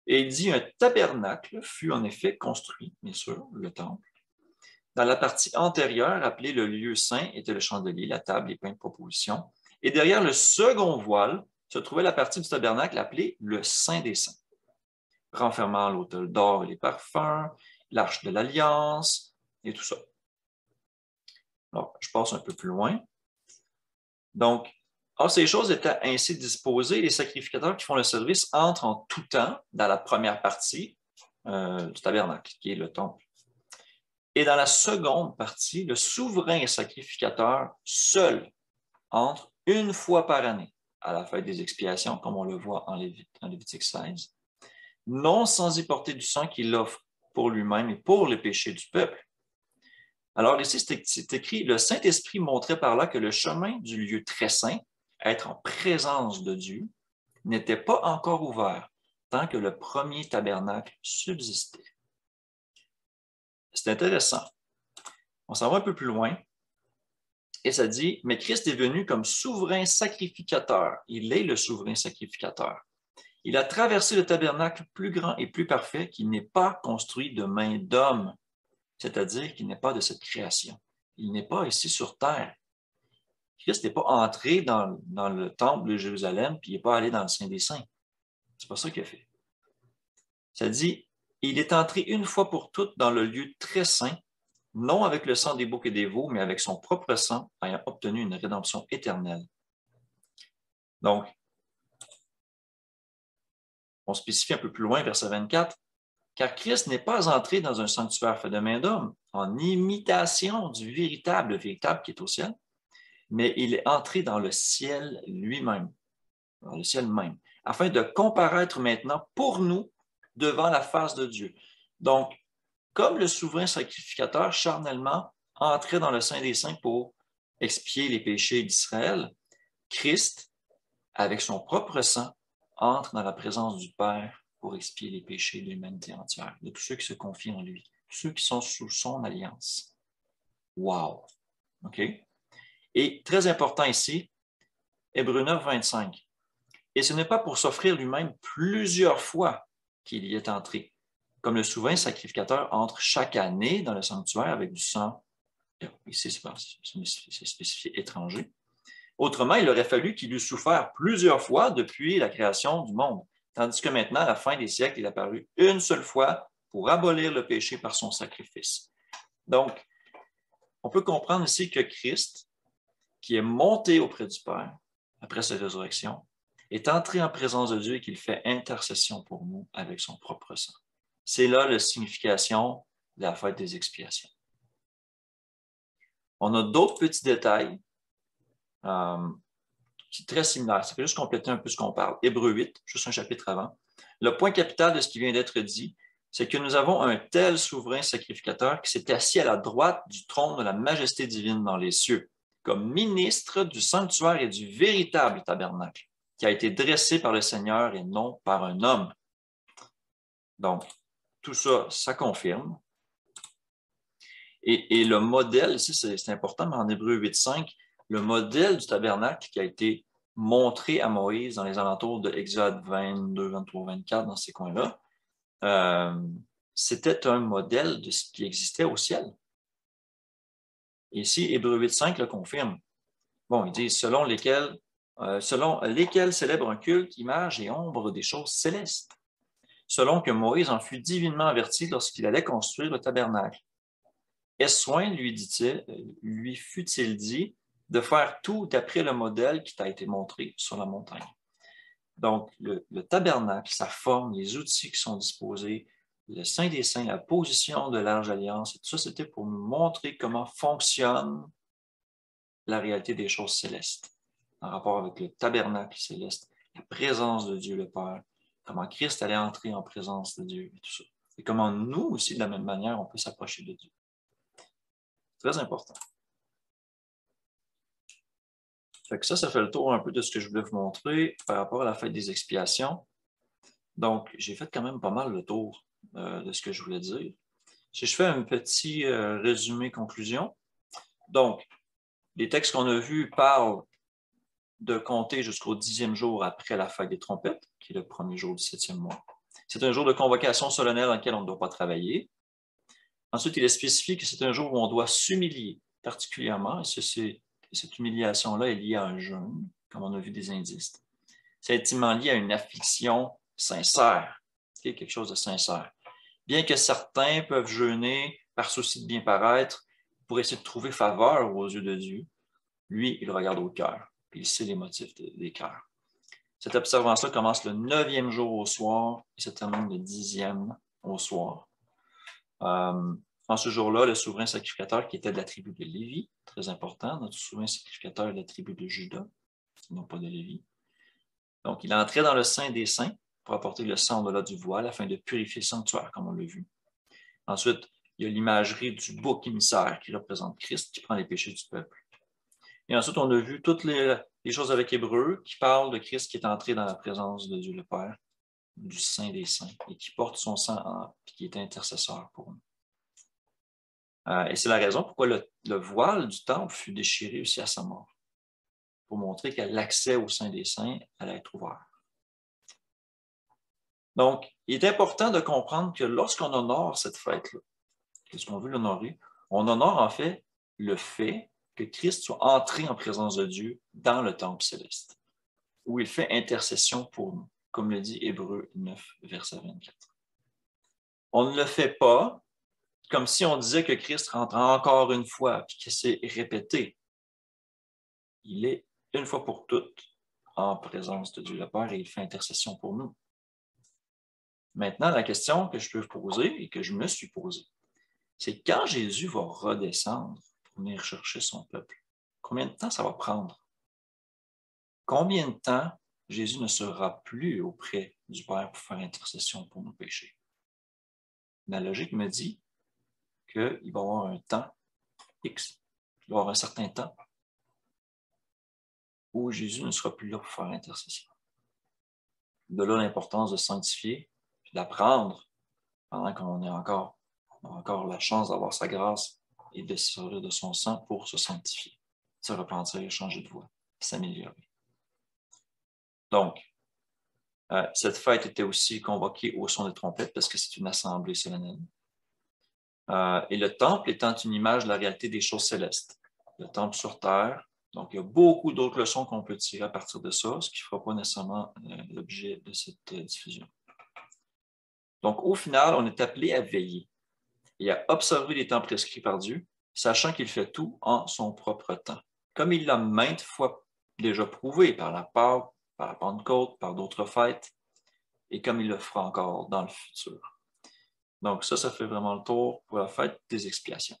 Et il dit, un tabernacle fut en effet construit, bien sûr, le temple. Dans la partie antérieure, appelée le lieu saint, était le chandelier, la table, les pains de proposition. Et derrière le second voile se trouvait la partie du tabernacle appelée le Saint des Saints, renfermant l'autel d'or et les parfums, l'arche de l'Alliance et tout ça. Alors, je passe un peu plus loin. Donc, ces choses étaient ainsi disposées, les sacrificateurs qui font le service entrent en tout temps dans la première partie du tabernacle, qui est le temple. Et dans la seconde partie, le souverain sacrificateur seul entre une fois par année à la fête des expiations, comme on le voit en Lévitique 16, non sans y porter du sang qu'il offre pour lui-même et pour les péchés du peuple. Alors ici, c'est écrit, le Saint-Esprit montrait par là que le chemin du lieu très saint, être en présence de Dieu, n'était pas encore ouvert tant que le premier tabernacle subsistait. C'est intéressant. On s'en va un peu plus loin. Et ça dit, mais Christ est venu comme souverain sacrificateur. Il est le souverain sacrificateur. Il a traversé le tabernacle plus grand et plus parfait qui n'est pas construit de main d'homme, c'est-à-dire qu'il n'est pas de cette création. Il n'est pas ici sur terre. Christ n'est pas entré dans le temple de Jérusalem puis il n'est pas allé dans le Saint des Saints. C'est pas ça qu'il a fait. Ça dit, il est entré une fois pour toutes dans le lieu très saint, non avec le sang des boucs et des veaux, mais avec son propre sang, ayant obtenu une rédemption éternelle. Donc, on spécifie un peu plus loin, verset 24, car Christ n'est pas entré dans un sanctuaire fait de main d'homme, en imitation du véritable qui est au ciel, mais il est entré dans le ciel lui-même, dans le ciel même, afin de comparaître maintenant pour nous devant la face de Dieu. Donc, comme le souverain sacrificateur charnellement entrait dans le Saint des Saints pour expier les péchés d'Israël, Christ, avec son propre sang, entre dans la présence du Père pour expier les péchés de l'humanité entière, de tous ceux qui se confient en lui, tous ceux qui sont sous son alliance. Wow! OK? Et très important ici, Hébreux 9, 25. Et ce n'est pas pour s'offrir lui-même plusieurs fois qu'il y est entré, comme le souverain sacrificateur entre chaque année dans le sanctuaire avec du sang, ici c'est spécifié étranger. Autrement, il aurait fallu qu'il eût souffert plusieurs fois depuis la création du monde, tandis que maintenant, à la fin des siècles, il est apparu une seule fois pour abolir le péché par son sacrifice. Donc, on peut comprendre ici que Christ, qui est monté auprès du Père après sa résurrection, est entré en présence de Dieu et qu'il fait intercession pour nous avec son propre sang. C'est là la signification de la fête des expiations. On a d'autres petits détails qui sont très similaires. Ça fait juste compléter un peu ce qu'on parle. Hébreux 8, juste un chapitre avant. Le point capital de ce qui vient d'être dit, c'est que nous avons un tel souverain sacrificateur qui s'est assis à la droite du trône de la majesté divine dans les cieux, comme ministre du sanctuaire et du véritable tabernacle, qui a été dressé par le Seigneur et non par un homme. Donc, tout ça, ça confirme. Et le modèle, ici c'est important, mais en Hébreux 8.5, le modèle du tabernacle qui a été montré à Moïse dans les alentours de Exode 22, 23, 24, dans ces coins-là, c'était un modèle de ce qui existait au ciel. Et ici, Hébreux 8.5 le confirme. Bon, il dit selon lesquels célèbrent un culte, image et ombre des choses célestes, selon que Moïse en fut divinement averti lorsqu'il allait construire le tabernacle. Est-ce soin, lui fut-il dit, de faire tout d'après le modèle qui t'a été montré sur la montagne. Donc, le tabernacle, sa forme, les outils qui sont disposés, le Saint des Saints, la position de l'Arche d'Alliance, et tout ça, c'était pour nous montrer comment fonctionne la réalité des choses célestes en rapport avec le tabernacle céleste, la présence de Dieu le Père, comment Christ allait entrer en présence de Dieu et tout ça. Et comment nous aussi, de la même manière, on peut s'approcher de Dieu. Très important. Fait que ça fait le tour un peu de ce que je voulais vous montrer par rapport à la fête des expiations. Donc, j'ai fait quand même pas mal le tour de ce que je voulais dire. Si je fais un petit résumé conclusion. Donc, les textes qu'on a vus parlent de compter jusqu'au 10e jour après la fête des trompettes, qui est le premier jour du 7e mois. C'est un jour de convocation solennelle dans lequel on ne doit pas travailler. Ensuite, il est spécifié que c'est un jour où on doit s'humilier particulièrement, et cette humiliation-là est liée à un jeûne, comme on a vu des indices. C'est intimement lié à une affliction sincère, quelque chose de sincère. Bien que certains peuvent jeûner par souci de bien paraître pour essayer de trouver faveur aux yeux de Dieu, lui, il regarde au cœur, puis il sait les motifs des cœurs. Cette observance-là commence le 9e jour au soir et se termine le 10e au soir. En ce jour-là, le souverain sacrificateur qui était de la tribu de Lévi, très important, notre souverain sacrificateur est de la tribu de Juda, non pas de Lévi. Donc, il entrait dans le Saint des Saints pour apporter le sang au-delà du voile afin de purifier le sanctuaire, comme on l'a vu. Ensuite, il y a l'imagerie du bouc émissaire qui représente Christ, qui prend les péchés du peuple. Et ensuite, on a vu toutes les choses avec Hébreux qui parlent de Christ qui est entré dans la présence de Dieu le Père, du Saint des Saints, et qui porte son sang et qui est intercesseur pour nous. Et c'est la raison pourquoi le voile du temple fut déchiré aussi à sa mort, pour montrer que l'accès au Saint des Saints allait être ouvert. Donc, il est important de comprendre que lorsqu'on honore cette fête-là, qu'est-ce qu'on veut l'honorer, on honore en fait le fait que Christ soit entré en présence de Dieu dans le temple céleste, où il fait intercession pour nous, comme le dit Hébreux 9, verset 24. On ne le fait pas comme si on disait que Christ rentre encore une fois, puis que c'est répété. Il est une fois pour toutes en présence de Dieu le Père et il fait intercession pour nous. Maintenant, la question que je peux vous poser et que je me suis posée, c'est quand Jésus va redescendre pour venir chercher son peuple, combien de temps ça va prendre? Combien de temps Jésus ne sera plus auprès du Père pour faire intercession pour nos péchés? La logique me dit qu'il va y avoir un temps X, il va y avoir un certain temps où Jésus ne sera plus là pour faire intercession. De là l'importance de sanctifier, puis d'apprendre pendant qu'on a encore la chance d'avoir sa grâce et de se servir de son sang pour se sanctifier, se repentir, changer de voie, s'améliorer. Donc, cette fête était aussi convoquée au son des trompettes parce que c'est une assemblée solennelle. Et le temple étant une image de la réalité des choses célestes. Le temple sur terre. Donc, il y a beaucoup d'autres leçons qu'on peut tirer à partir de ça, ce qui ne fera pas nécessairement l'objet de cette diffusion. Donc, au final, on est appelé à veiller et à observer les temps prescrits par Dieu, sachant qu'il fait tout en son propre temps. Comme il l'a maintes fois déjà prouvé par la Pâque, par la Pentecôte, par d'autres fêtes, et comme il le fera encore dans le futur. Donc ça fait vraiment le tour pour la fête des expiations.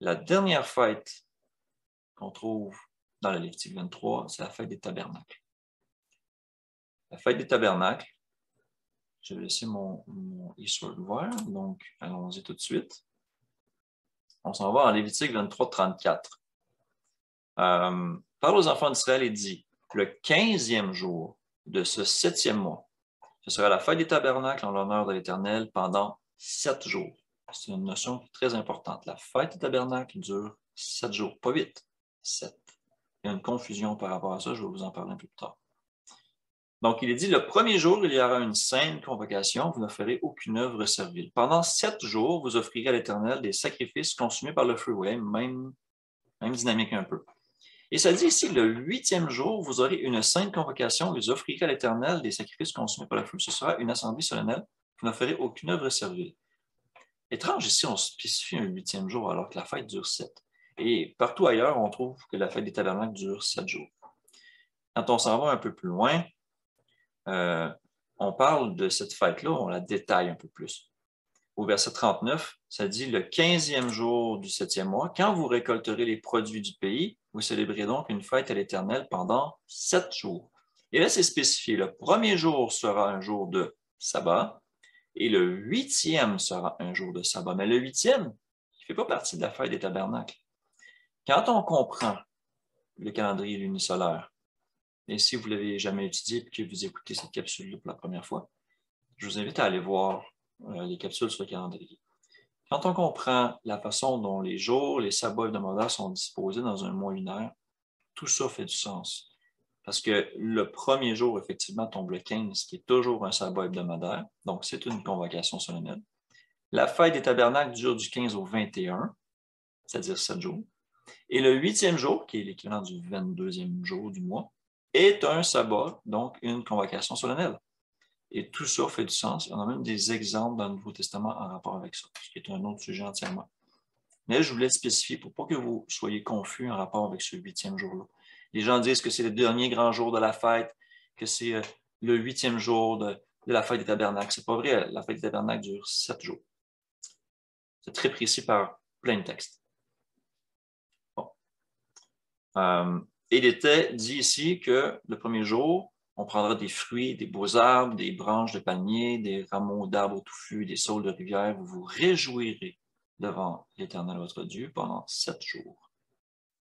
La dernière fête qu'on trouve dans le Lévitique 23, c'est la fête des tabernacles. La fête des tabernacles, je vais laisser mon e-sword ouvert, donc allons-y tout de suite. On s'en va en Lévitique 23, 34. Parle aux enfants d'Israël et dit, le 15e jour de ce 7e mois, ce sera la fête des tabernacles en l'honneur de l'Éternel pendant 7 jours. C'est une notion très importante. La fête des tabernacles dure 7 jours, pas 8, 7. Il y a une confusion par rapport à ça, je vais vous en parler un peu plus tard. Donc, il est dit, le premier jour, il y aura une sainte convocation, vous ne ferez aucune œuvre servile. Pendant 7 jours, vous offrirez à l'Éternel des sacrifices consumés par le feu. Ouais, même dynamique un peu. Et ça dit ici, le 8e jour, vous aurez une sainte convocation, vous offrirez à l'Éternel des sacrifices consumés par le feu. Ce sera une assemblée solennelle, vous ne ferez aucune œuvre servile. Étrange, ici, on spécifie un 8e jour alors que la fête dure 7. Et partout ailleurs, on trouve que la fête des tabernacles dure 7 jours. Quand on s'en va un peu plus loin, on parle de cette fête-là, on la détaille un peu plus. Au verset 39, ça dit le 15e jour du 7e mois, quand vous récolterez les produits du pays, vous célébrez donc une fête à l'Éternel pendant 7 jours. Et là, c'est spécifié. Le premier jour sera un jour de sabbat et le 8e sera un jour de sabbat. Mais le 8e, il ne fait pas partie de la fête des tabernacles. Quand on comprend le calendrier lunisolaire, et si vous ne l'avez jamais étudié et que vous écoutez cette capsule pour la première fois, je vous invite à aller voir les capsules sur le calendrier. Quand on comprend la façon dont les jours, les sabbats hebdomadaires sont disposés dans un mois lunaire, tout ça fait du sens. Parce que le premier jour, effectivement, tombe le 15, qui est toujours un sabbat hebdomadaire, donc c'est une convocation solennelle. La fête des tabernacles dure du 15 au 21, c'est-à-dire 7 jours. Et le 8e jour, qui est l'équivalent du 22e jour du mois, est un sabbat, donc une convocation solennelle. Et tout ça fait du sens. On a même des exemples dans le Nouveau Testament en rapport avec ça, ce qui est un autre sujet entièrement. Mais je voulais spécifier pour pas que vous soyez confus en rapport avec ce 8e jour-là. Les gens disent que c'est le dernier grand jour de la fête, que c'est le 8e jour de la fête des tabernacles. C'est pas vrai, la fête des tabernacles dure 7 jours. C'est très précis par plein de textes. Bon. Il était dit ici que le premier jour, on prendra des fruits, des beaux arbres, des branches de palmiers, des rameaux d'arbres touffus, des saules de rivière. Vous vous réjouirez devant l'Éternel votre Dieu pendant 7 jours.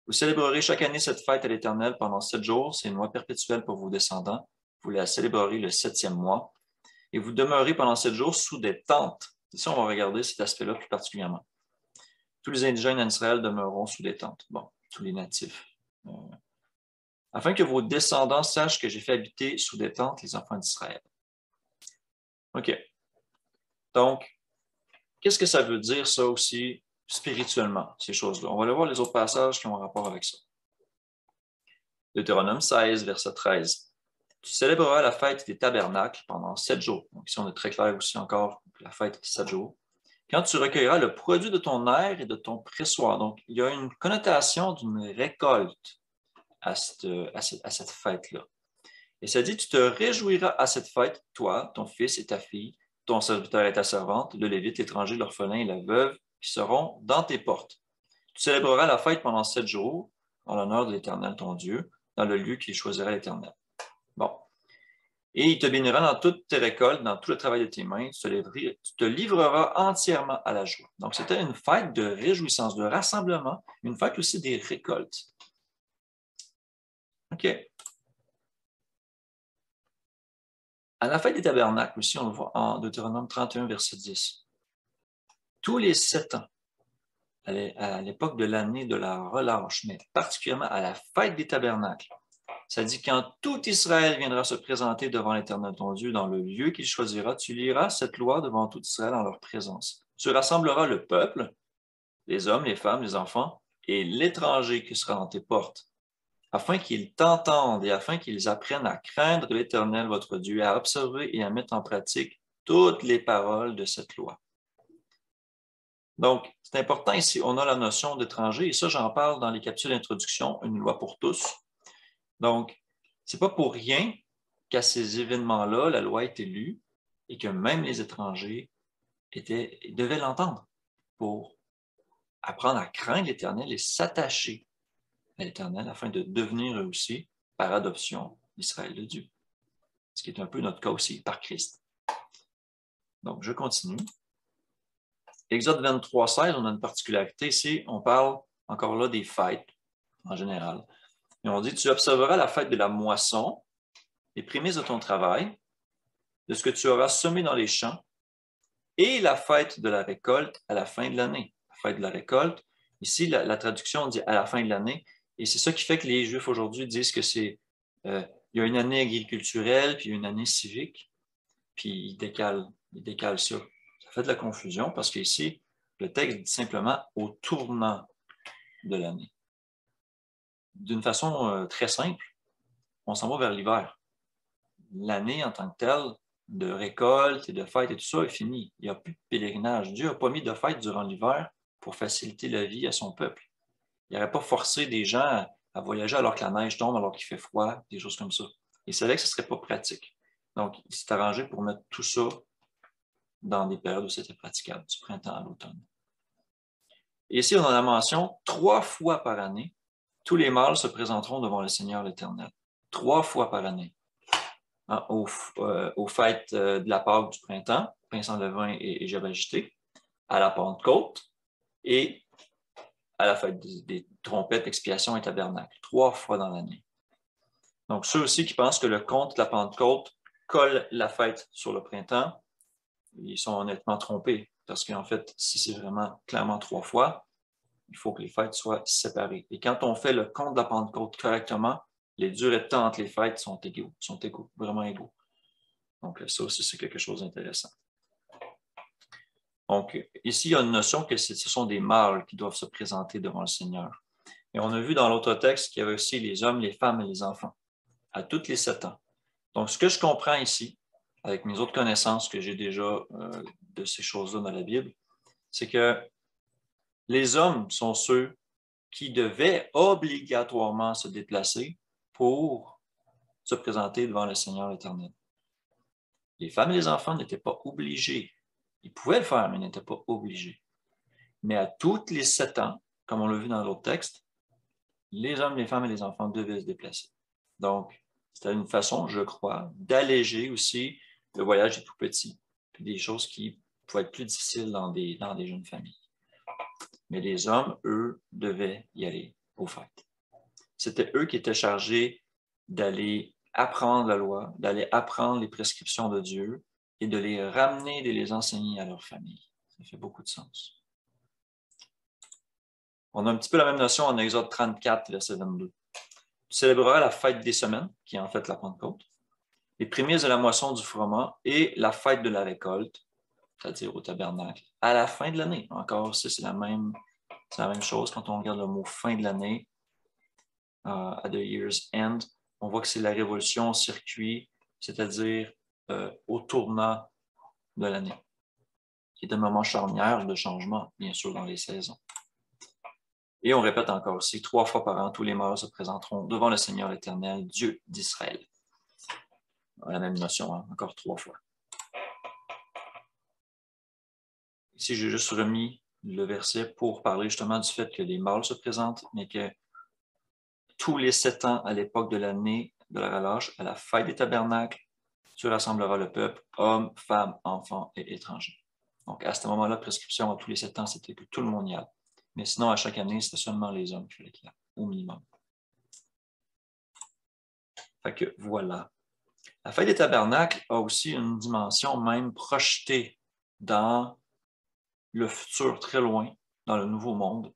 Vous célébrerez chaque année cette fête à l'Éternel pendant 7 jours. C'est une loi perpétuelle pour vos descendants. Vous la célébrerez le 7e mois. Et vous demeurez pendant 7 jours sous des tentes. Ici, on va regarder cet aspect-là plus particulièrement. Tous les indigènes en Israël demeureront sous des tentes. Bon, tous les natifs. Afin que vos descendants sachent que j'ai fait habiter sous des tentes les enfants d'Israël. OK. Donc, qu'est-ce que ça veut dire, ça aussi, spirituellement, ces choses-là? On va aller voir les autres passages qui ont un rapport avec ça. Deutéronome 16, verset 13. Tu célébreras la fête des tabernacles pendant 7 jours. Donc, ici, on est très clair aussi encore, la fête de 7 jours. Quand tu recueilleras le produit de ton aire et de ton pressoir. Donc, il y a une connotation d'une récolte à cette fête-là. Et ça dit, tu te réjouiras à cette fête, toi, ton fils et ta fille, ton serviteur et ta servante, le lévite, l'étranger, l'orphelin et la veuve, qui seront dans tes portes. Tu célébreras la fête pendant 7 jours, en l'honneur de l'Éternel, ton Dieu, dans le lieu qu'il choisira l'Éternel. Bon. Et il te bénira dans toutes tes récoltes, dans tout le travail de tes mains, tu te livreras entièrement à la joie. Donc, c'était une fête de réjouissance, de rassemblement, une fête aussi des récoltes. OK. À la fête des tabernacles aussi, on le voit en Deutéronome 31, verset 10. Tous les 7 ans, à l'époque de l'année de la relâche, mais particulièrement à la fête des tabernacles, ça dit, quand tout Israël viendra se présenter devant l'Éternel ton Dieu dans le lieu qu'il choisira, tu liras cette loi devant tout Israël en leur présence. Tu rassembleras le peuple, les hommes, les femmes, les enfants, et l'étranger qui sera dans tes portes, afin qu'ils t'entendent et afin qu'ils apprennent à craindre l'Éternel votre Dieu, à observer et à mettre en pratique toutes les paroles de cette loi. Donc, c'est important ici, on a la notion d'étranger, et ça, j'en parle dans les capsules d'introduction, une loi pour tous. Donc, ce n'est pas pour rien qu'à ces événements-là, la loi a été lue et que même les étrangers devaient l'entendre pour apprendre à craindre l'Éternel et s'attacher à l'Éternel afin de devenir eux aussi, par adoption, l'Israël de Dieu. Ce qui est un peu notre cas aussi, par Christ. Donc, je continue. Exode 23, 16, on a une particularité ici. On parle encore là des fêtes, en général. Et on dit, tu observeras la fête de la moisson, les prémices de ton travail, de ce que tu auras semé dans les champs, et la fête de la récolte à la fin de l'année. La fête de la récolte, ici, la traduction dit à la fin de l'année, et c'est ça qui fait que les Juifs aujourd'hui disent que il y a une année agriculturelle, puis une année civique, puis ils décalent ça. Ça fait de la confusion parce qu'ici, le texte dit simplement au tournant de l'année. D'une façon très simple, on s'en va vers l'hiver. L'année en tant que telle, de récolte et de fête et tout ça est finie. Il n'y a plus de pèlerinage. Dieu n'a pas mis de fête durant l'hiver pour faciliter la vie à son peuple. Il n'aurait pas forcé des gens à voyager alors que la neige tombe, alors qu'il fait froid, des choses comme ça. Il savait que ce ne serait pas pratique. Donc, il s'est arrangé pour mettre tout ça dans des périodes où c'était praticable, du printemps à l'automne. Et ici, on en a mention 3 fois par année, tous les mâles se présenteront devant le Seigneur l'Éternel. 3 fois par année. Hein, aux fêtes de la Pâque du printemps, pain sans levain et j'avais agité, à la Pentecôte et à la fête des trompettes, expiation et tabernacle. 3 fois dans l'année. Donc, ceux aussi qui pensent que le compte de la Pentecôte colle la fête sur le printemps, ils sont honnêtement trompés. Parce qu'en fait, si c'est vraiment clairement 3 fois, il faut que les fêtes soient séparées. Et quand on fait le compte de la Pentecôte correctement, les durées de temps entre les fêtes sont égaux, vraiment égaux. Donc, ça aussi, c'est quelque chose d'intéressant. Donc, ici, il y a une notion que ce sont des mâles qui doivent se présenter devant le Seigneur. Et on a vu dans l'autre texte qu'il y avait aussi les hommes, les femmes et les enfants, à toutes les 7 ans. Donc, ce que je comprends ici, avec mes autres connaissances que j'ai déjà de ces choses-là dans la Bible, c'est que les hommes sont ceux qui devaient obligatoirement se déplacer pour se présenter devant le Seigneur l'Éternel. Les femmes et les enfants n'étaient pas obligés. Ils pouvaient le faire, mais ils n'étaient pas obligés. Mais à toutes les 7 ans, comme on l'a vu dans l'autre texte, les hommes, les femmes et les enfants devaient se déplacer. Donc, c'était une façon, je crois, d'alléger aussi le voyage des tout-petits, puis des choses qui pouvaient être plus difficiles dans des jeunes familles. Mais les hommes, eux, devaient y aller aux fêtes. C'était eux qui étaient chargés d'aller apprendre la loi, d'aller apprendre les prescriptions de Dieu et de les ramener, de les enseigner à leur famille. Ça fait beaucoup de sens. On a un petit peu la même notion en Exode 34, verset 22. Tu célébreras la fête des semaines, qui est en fait la Pentecôte, les prémices de la moisson du froment et la fête de la récolte, c'est-à-dire au tabernacle, à la fin de l'année. Encore, c'est la même chose quand on regarde le mot fin de l'année, à the year's end. On voit que c'est la révolution circuit, c'est-à-dire au tournant de l'année, qui est un moment charnière de changement, bien sûr, dans les saisons. Et on répète encore aussi, 3 fois par an, tous les mâles se présenteront devant le Seigneur l'Éternel, Dieu d'Israël. La même notion, hein? Encore 3 fois. Ici, j'ai juste remis le verset pour parler justement du fait que les mâles se présentent, mais que tous les 7 ans à l'époque de l'année de la relâche, à la fête des tabernacles, tu rassembleras le peuple, hommes, femmes, enfants et étrangers. Donc, à ce moment-là, prescription à tous les 7 ans, c'était que tout le monde y aille. Mais sinon, à chaque année, c'était seulement les hommes qui faisaient qu'il y ait, au minimum. Fait que voilà. La fête des tabernacles a aussi une dimension même projetée dans le futur très loin, dans le nouveau monde.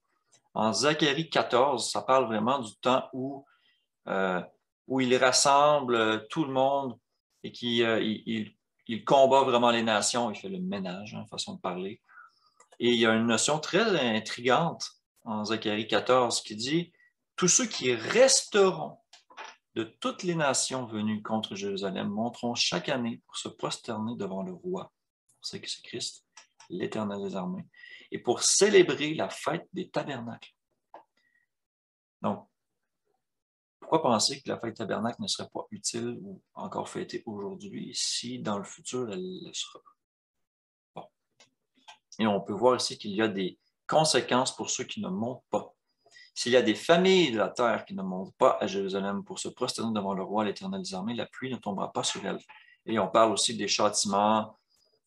En Zacharie 14, ça parle vraiment du temps où il rassemble tout le monde et il combat vraiment les nations, il fait le ménage, hein, façon de parler. Et il y a une notion très intrigante en Zacharie 14 qui dit « Tous ceux qui resteront de toutes les nations venues contre Jérusalem monteront chaque année pour se prosterner devant le roi. » C'est que c'est Christ, l'Éternel des armées. Et pour célébrer la fête des tabernacles. Donc, pourquoi penser que la fête tabernacle ne serait pas utile ou encore fêtée aujourd'hui si dans le futur elle le sera? Bon. Et on peut voir ici qu'il y a des conséquences pour ceux qui ne montent pas. S'il y a des familles de la terre qui ne montent pas à Jérusalem pour se prosterner devant le roi, l'Éternel des armées, la pluie ne tombera pas sur elles. Et on parle aussi des châtiments,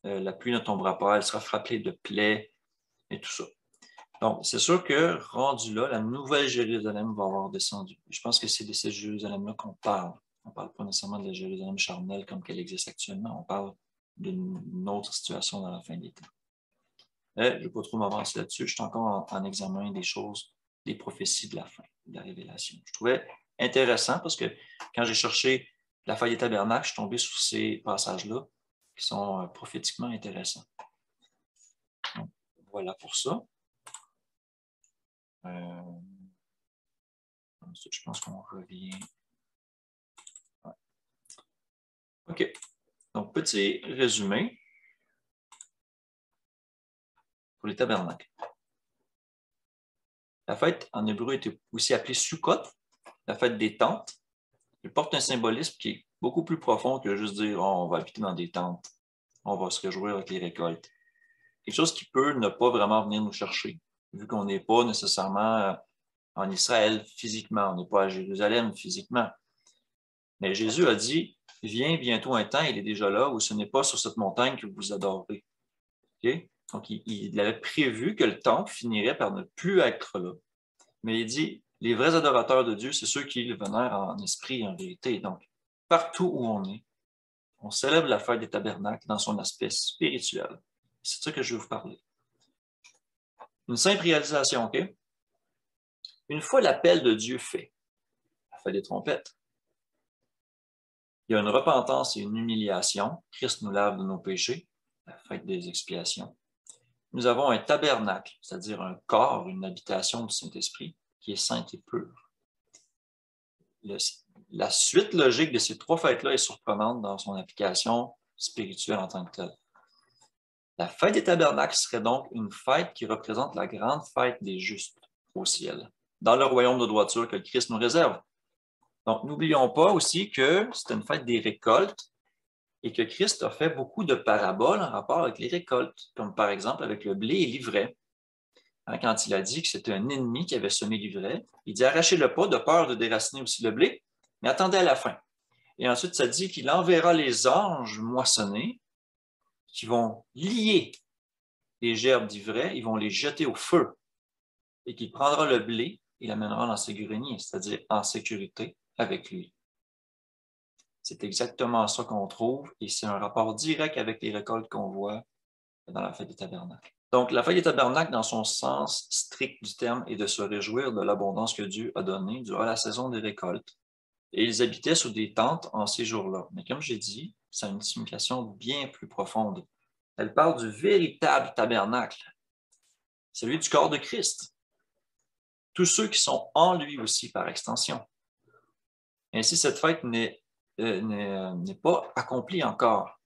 la pluie ne tombera pas, elle sera frappée de plaies et tout ça. Donc, c'est sûr que, rendu là, la nouvelle Jérusalem va avoir descendu. Je pense que c'est de cette Jérusalem-là qu'on parle. On ne parle pas nécessairement de la Jérusalem charnelle comme qu'elle existe actuellement. On parle d'une autre situation dans la fin des temps. Je ne vais pas trop m'avancer là-dessus. Je suis encore en examen des choses, des prophéties de la fin, de la révélation. Je trouvais intéressant parce que quand j'ai cherché la feuille des tabernacles, je suis tombé sur ces passages-là qui sont prophétiquement intéressants. Donc, voilà pour ça. Ensuite, je pense qu'on revient. Ouais. OK. Donc, petit résumé pour les tabernacles. La fête en hébreu était aussi appelée Sukkot, la fête des tentes. Elle porte un symbolisme qui est beaucoup plus profond que juste dire oh, on va habiter dans des tentes, on va se réjouir avec les récoltes. Quelque chose qui peut ne pas vraiment venir nous chercher, vu qu'on n'est pas nécessairement en Israël physiquement, on n'est pas à Jérusalem physiquement. Mais Jésus a dit, viens bientôt un temps, il est déjà là, où ce n'est pas sur cette montagne que vous adorez. Okay? Donc, il avait prévu que le temple finirait par ne plus être là. Mais il dit, les vrais adorateurs de Dieu, c'est ceux qui le vénèrent en esprit et en vérité. Donc, partout où on célèbre la fête des tabernacles dans son aspect spirituel. C'est de ça que je vais vous parler. Une simple réalisation, OK? Une fois l'appel de Dieu fait, la fête des trompettes, il y a une repentance et une humiliation. Christ nous lave de nos péchés, la fête des expiations. Nous avons un tabernacle, c'est-à-dire un corps, une habitation du Saint-Esprit, qui est sainte et pure. La suite logique de ces trois fêtes-là est surprenante dans son application spirituelle en tant que telle. La fête des tabernacles serait donc une fête qui représente la grande fête des justes au ciel, dans le royaume de droiture que le Christ nous réserve. Donc, n'oublions pas aussi que c'est une fête des récoltes et que Christ a fait beaucoup de paraboles en rapport avec les récoltes, comme par exemple avec le blé et l'ivraie. Quand il a dit que c'était un ennemi qui avait semé l'ivraie, il dit arrachez-le pas de peur de déraciner aussi le blé, mais attendez à la fin. Et ensuite, ça dit qu'il enverra les anges moissonnés qui vont lier les gerbes d'ivraie, ils vont les jeter au feu et qu'il prendra le blé et l'amènera dans ses greniers, c'est-à-dire en sécurité avec lui. C'est exactement ça qu'on trouve et c'est un rapport direct avec les récoltes qu'on voit dans la fête des tabernacles. Donc, la fête des tabernacles, dans son sens strict du terme, est de se réjouir de l'abondance que Dieu a donnée durant la saison des récoltes. Et ils habitaient sous des tentes en ces jours-là. Mais comme j'ai dit, ça a une signification bien plus profonde. Elle parle du véritable tabernacle, celui du corps de Christ. Tous ceux qui sont en lui aussi, par extension. Ainsi, cette fête n'est pas accomplie encore.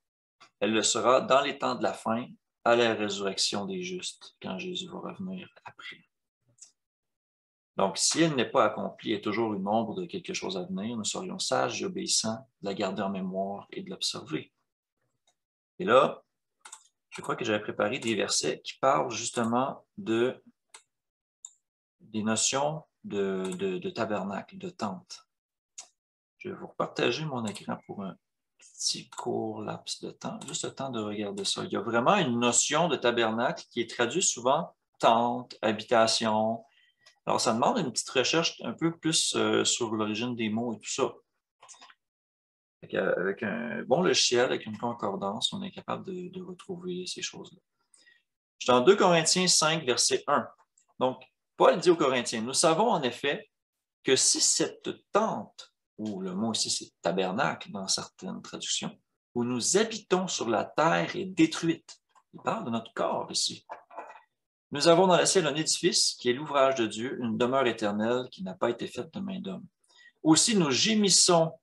Elle le sera dans les temps de la fin, à la résurrection des justes, quand Jésus va revenir après. Donc, si elle n'est pas accomplie, elle est toujours une ombre de quelque chose à venir, nous serions sages et obéissants de la garder en mémoire et de l'observer. Et là, je crois que j'avais préparé des versets qui parlent justement des notions de tabernacle, de tente. Je vais vous partager mon écran pour un petit court laps de temps, juste le temps de regarder ça. Il y a vraiment une notion de tabernacle qui est traduite souvent tente, habitation. Alors, ça demande une petite recherche un peu plus sur l'origine des mots et tout ça. Avec un bon logiciel, avec une concordance, on est capable de retrouver ces choses-là. Je suis dans 2 Corinthiens 5, verset 1. Donc, Paul dit aux Corinthiens, nous savons en effet que si cette tente, ou le mot ici c'est tabernacle dans certaines traductions, où nous habitons sur la terre est détruite, il parle de notre corps ici. Nous avons dans le ciel un édifice qui est l'ouvrage de Dieu, une demeure éternelle qui n'a pas été faite de main d'homme. Aussi, nous gémissons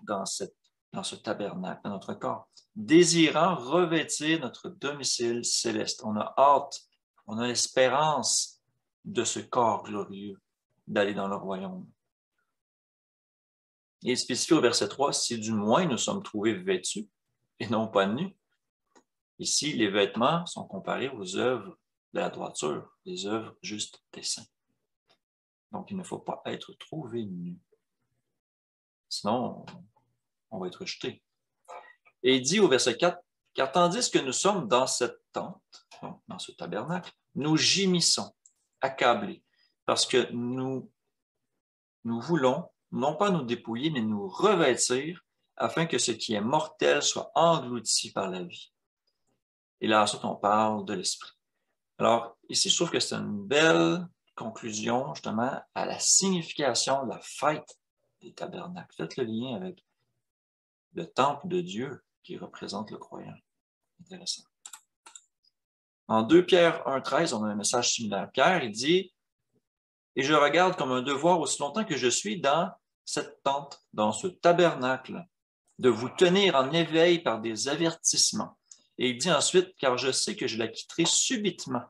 dans ce tabernacle, dans notre corps, désirant revêtir notre domicile céleste. On a hâte, on a l'espérance de ce corps glorieux, d'aller dans le royaume. Il est spécifié au verset 3, si du moins nous sommes trouvés vêtus et non pas nus. Ici, les vêtements sont comparés aux œuvres de la droiture, les œuvres justes des saints. Donc, il ne faut pas être trouvé nu. Sinon, on va être rejeté. Et il dit au verset 4, « Car tandis que nous sommes dans cette tente, donc dans ce tabernacle, nous gémissons, accablés, parce que nous voulons non pas nous dépouiller, mais nous revêtir, afin que ce qui est mortel soit englouti par la vie. » Et là, ensuite, on parle de l'esprit. Alors, ici, je trouve que c'est une belle conclusion, justement, à la signification de la fête des tabernacles. Faites le lien avec le temple de Dieu qui représente le croyant. Intéressant. En 2 Pierre 1,13, on a un message similaire. Pierre, il dit, « Et je regarde comme un devoir aussi longtemps que je suis dans cette tente, dans ce tabernacle, de vous tenir en éveil par des avertissements. » Et il dit ensuite, « Car je sais que je la quitterai subitement,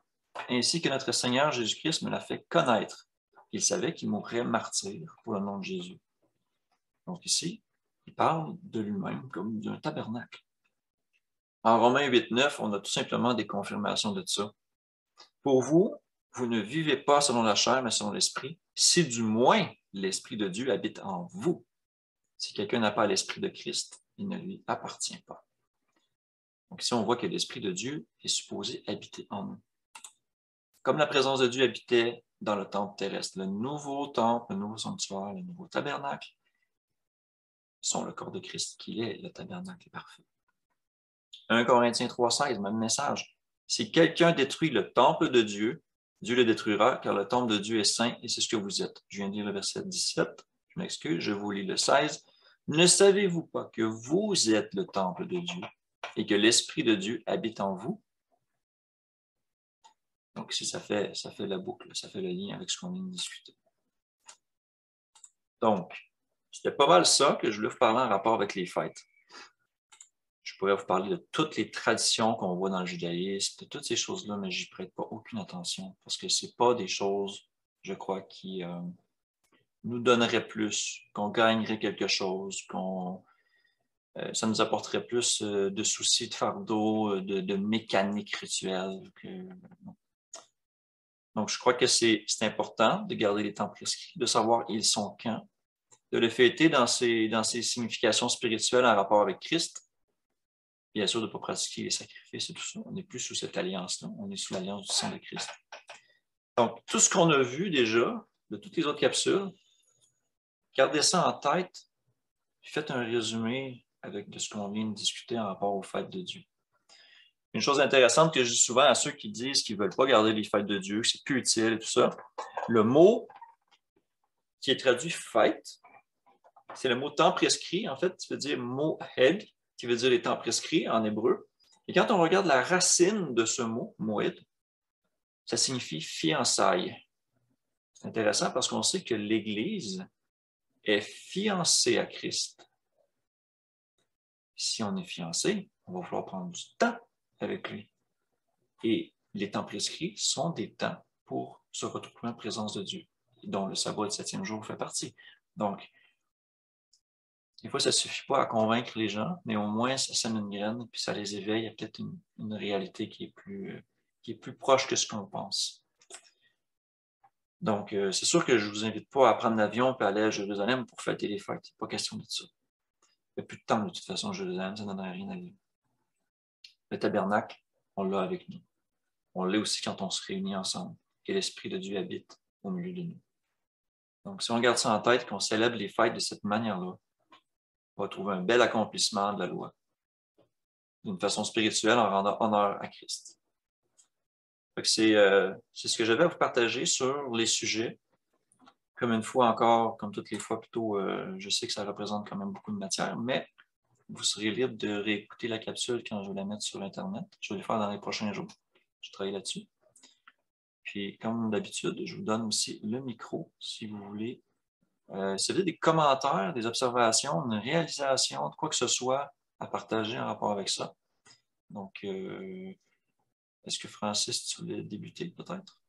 ainsi que notre Seigneur Jésus-Christ me l'a fait connaître. » Il savait qu'il mourrait martyr pour le nom de Jésus. Donc ici, il parle de lui-même comme d'un tabernacle. En Romains 8,9, on a tout simplement des confirmations de ça. Pour vous, vous ne vivez pas selon la chair, mais selon l'esprit, si du moins l'Esprit de Dieu habite en vous. Si quelqu'un n'a pas l'Esprit de Christ, il ne lui appartient pas. Donc ici, on voit que l'Esprit de Dieu est supposé habiter en nous. Comme la présence de Dieu habitait dans le temple terrestre, le nouveau temple, le nouveau sanctuaire, le nouveau tabernacle sont le corps de Christ qui est le tabernacle parfait. 1 Corinthiens 3,16, même message. Si quelqu'un détruit le temple de Dieu, Dieu le détruira, car le temple de Dieu est saint et c'est ce que vous êtes. Je viens de lire le verset 17, je m'excuse, je vous lis le 16. Ne savez-vous pas que vous êtes le temple de Dieu et que l'Esprit de Dieu habite en vous? Donc ici, ça fait la boucle, ça fait le lien avec ce qu'on vient de discuter. Donc, c'était pas mal ça que je voulais vous parler en rapport avec les fêtes. Je pourrais vous parler de toutes les traditions qu'on voit dans le judaïsme, de toutes ces choses-là, mais j'y prête pas aucune attention parce que c'est pas des choses, je crois, qui nous donneraient plus, qu'on gagnerait quelque chose, ça nous apporterait plus de soucis, de fardeaux, de mécanique rituelle. Donc, je crois que c'est important de garder les temps prescrits, de savoir ils sont quand, de le fêter dans ses significations spirituelles en rapport avec Christ. Bien sûr, de ne pas pratiquer les sacrifices et tout ça. On n'est plus sous cette alliance-là. On est sous l'alliance du sang de Christ. Donc, tout ce qu'on a vu déjà, de toutes les autres capsules, gardez ça en tête, puis faites un résumé de ce qu'on vient de discuter en rapport aux fêtes de Dieu. Une chose intéressante que je dis souvent à ceux qui disent qu'ils ne veulent pas garder les fêtes de Dieu, que c'est plus utile et tout ça, le mot qui est traduit fête, c'est le mot temps prescrit, en fait, qui veut dire moed, qui veut dire les temps prescrits en hébreu. Et quand on regarde la racine de ce mot, moed, ça signifie fiançailles. C'est intéressant parce qu'on sait que l'Église est fiancée à Christ. Si on est fiancé, on va falloir prendre du temps avec lui. Et les temps prescrits sont des temps pour se retrouver en présence de Dieu, dont le sabbat du 7e jour fait partie. Donc, des fois, ça ne suffit pas à convaincre les gens, mais au moins, ça sème une graine, puis ça les éveille à peut-être une réalité qui est plus proche que ce qu'on pense. Donc, c'est sûr que je ne vous invite pas à prendre l'avion et aller à Jérusalem pour fêter les fêtes. Il n'est pas question de ça. Il n'y a plus de temps, de toute façon, à Jérusalem, ça ne donne rien à vivre. Le tabernacle, on l'a avec nous. On l'est aussi quand on se réunit ensemble, que l'Esprit de Dieu habite au milieu de nous. Donc, si on garde ça en tête, qu'on célèbre les fêtes de cette manière-là, on va trouver un bel accomplissement de la loi, d'une façon spirituelle, en rendant honneur à Christ. C'est ce que j'avais à vous partager sur les sujets. Comme une fois encore, comme toutes les fois plutôt, je sais que ça représente quand même beaucoup de matière, mais vous serez libre de réécouter la capsule quand je vais la mettre sur Internet. Je vais le faire dans les prochains jours. Je travaille là-dessus. Puis, comme d'habitude, je vous donne aussi le micro si vous voulez. Si vous avez des commentaires, des observations, une réalisation, de quoi que ce soit à partager en rapport avec ça. Donc, est-ce que Francis, tu voulais débuter peut-être?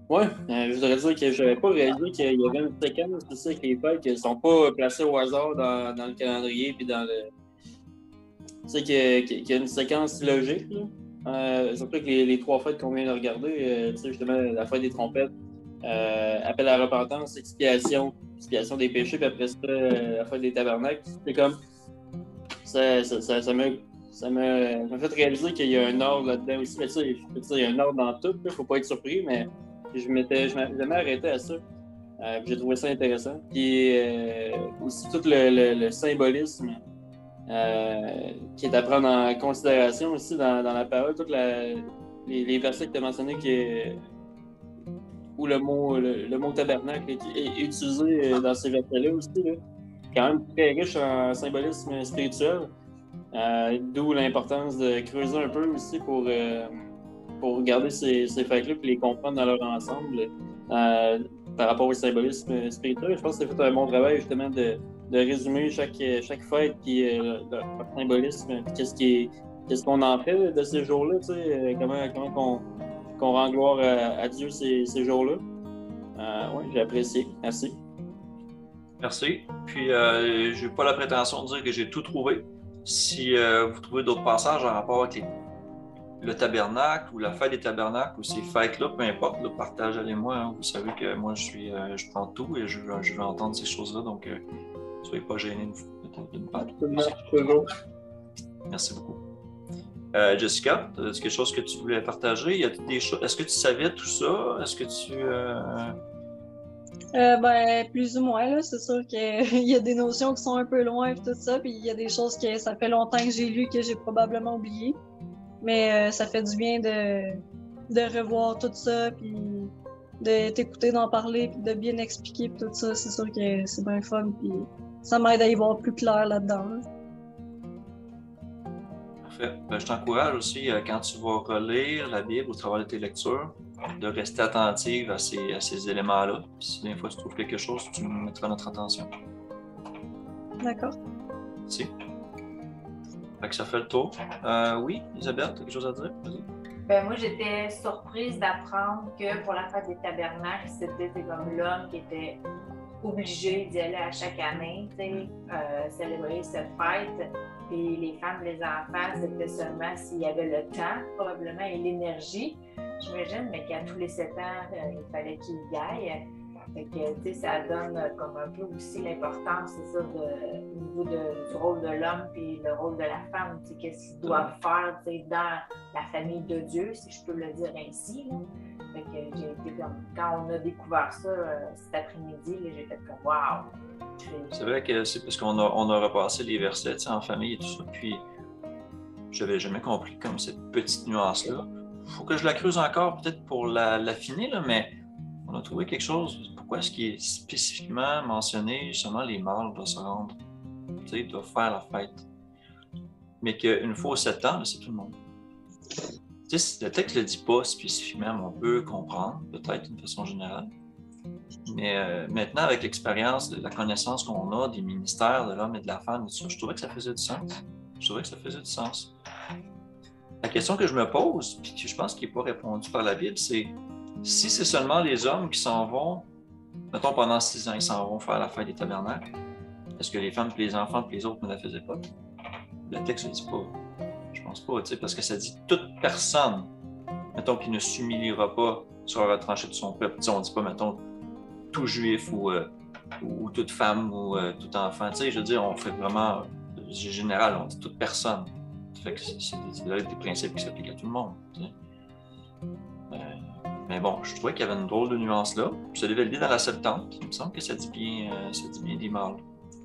Ouais, je voudrais dire que j'avais pas réalisé qu'il y avait une séquence, c'est ça, avec les fêtes, qui ne sont pas placées au hasard dans le calendrier puis dans le. Tu sais qu'il y a une séquence logique, là. Surtout que les trois fêtes qu'on vient de regarder, tu sais, justement, la fête des trompettes, appel à la repentance, expiation des péchés, puis après ça, la fête des tabernacles. C'est comme. Ça m'a fait réaliser qu'il y a un ordre là-dedans aussi. Mais tu sais, je peux dire, il y a un ordre dans tout, il ne faut pas être surpris, mais je m'avais jamais arrêté à ça. J'ai trouvé ça intéressant. Puis aussi tout le symbolisme qui est à prendre en considération aussi dans la parole, les versets que tu as mentionnés où le mot tabernacle est utilisé dans ces versets-là aussi. Là. Quand même très riche en symbolisme spirituel. D'où l'importance de creuser un peu aussi pour regarder ces fêtes-là et les comprendre dans leur ensemble par rapport au symbolisme spirituel. Je pense que c'est fait un bon travail justement de résumer chaque fête et leur symbolisme, puis qu'est-ce qu'on en fait de ces jours-là, tu sais, comment qu'on rend gloire à Dieu ces jours-là. Oui, j'ai apprécié. Merci. Merci. Puis, je n'ai pas la prétention de dire que j'ai tout trouvé. Si vous trouvez d'autres passages en rapport avec le tabernacle ou la fête des tabernacles ou ces fêtes-là, peu importe, là, partagez-les-moi. Hein. Vous savez que moi, je prends tout et je veux entendre ces choses-là. Donc, soyez pas gênés de me parler. Merci beaucoup. Jessica, est-ce quelque chose que tu voulais partager? Y a des choses... Est-ce que tu savais tout ça? Est-ce que tu... Ben, plus ou moins, là, c'est sûr qu'il y a des notions qui sont un peu loin et tout ça, puis il y a des choses que ça fait longtemps que j'ai lues que j'ai probablement oubliées. Mais ça fait du bien de revoir tout ça, puis de t'écouter, d'en parler, puis de bien expliquer puis tout ça. C'est sûr que c'est bien fun, puis ça m'aide à y voir plus clair là-dedans. Là. Parfait. Ben, je t'encourage aussi, quand tu vas relire la Bible au travers de tes lectures, de rester attentive à ces éléments-là. Puis si des fois tu trouves quelque chose, tu mettras notre attention. D'accord. Merci. Fait que ça fait le tour. Oui, Isabelle, tu as quelque chose à dire? Vas-y. Ben, moi, j'étais surprise d'apprendre que pour la fête des tabernacles, c'était comme l'homme qui était obligé d'y aller à chaque année, célébrer cette fête. Puis les femmes, les enfants, c'était seulement s'il y avait le temps, probablement, et l'énergie. J'imagine, mais qu'à tous les 7 ans, il fallait qu'il y aille. Fait que, ça donne comme un peu aussi l'importance, c'est ça, au niveau du rôle de l'homme puis le rôle de la femme, qu'est-ce qu'ils doivent faire dans la famille de Dieu, si je peux le dire ainsi. Là. Fait que j'ai été comme, quand on a découvert ça cet après-midi, là, j'ai fait comme wow! C'est vrai que c'est parce qu'on a repassé les versets en famille et tout ça, puis j'avais jamais compris comme cette petite nuance-là. Il faut que je la creuse encore peut-être pour l'affiner, là, mais on a trouvé quelque chose. Pourquoi est-ce qu'il est spécifiquement mentionné seulement les mâles doivent se rendre, doivent faire la fête, mais qu'une fois aux 7 ans, c'est tout le monde. Le texte ne le dit pas spécifiquement, mais on peut comprendre, peut-être d'une façon générale. Mais maintenant, avec l'expérience, la connaissance qu'on a des ministères de l'homme et de la femme, je trouvais que ça faisait du sens. La question que je me pose, puis que je pense qu'il n'est pas répondu par la Bible, c'est si c'est seulement les hommes qui s'en vont, mettons pendant 6 ans, ils s'en vont faire la fête des tabernacles, est-ce que les femmes, puis les enfants, puis les autres ne la faisaient pas? Le texte ne le dit pas. Je pense pas, parce que ça dit toute personne, mettons, qui ne s'humiliera pas sera retranché de son peuple. On ne dit pas, mettons, tout juif ou toute femme ou tout enfant. Je veux dire, on fait vraiment, général, on dit toute personne. Fait que c'est des principes qui s'appliquent à tout le monde. Mais bon, je trouvais qu'il y avait une drôle de nuance là. Ça devait le dire dans la Septante. Il me semble que ça dit bien des mâles.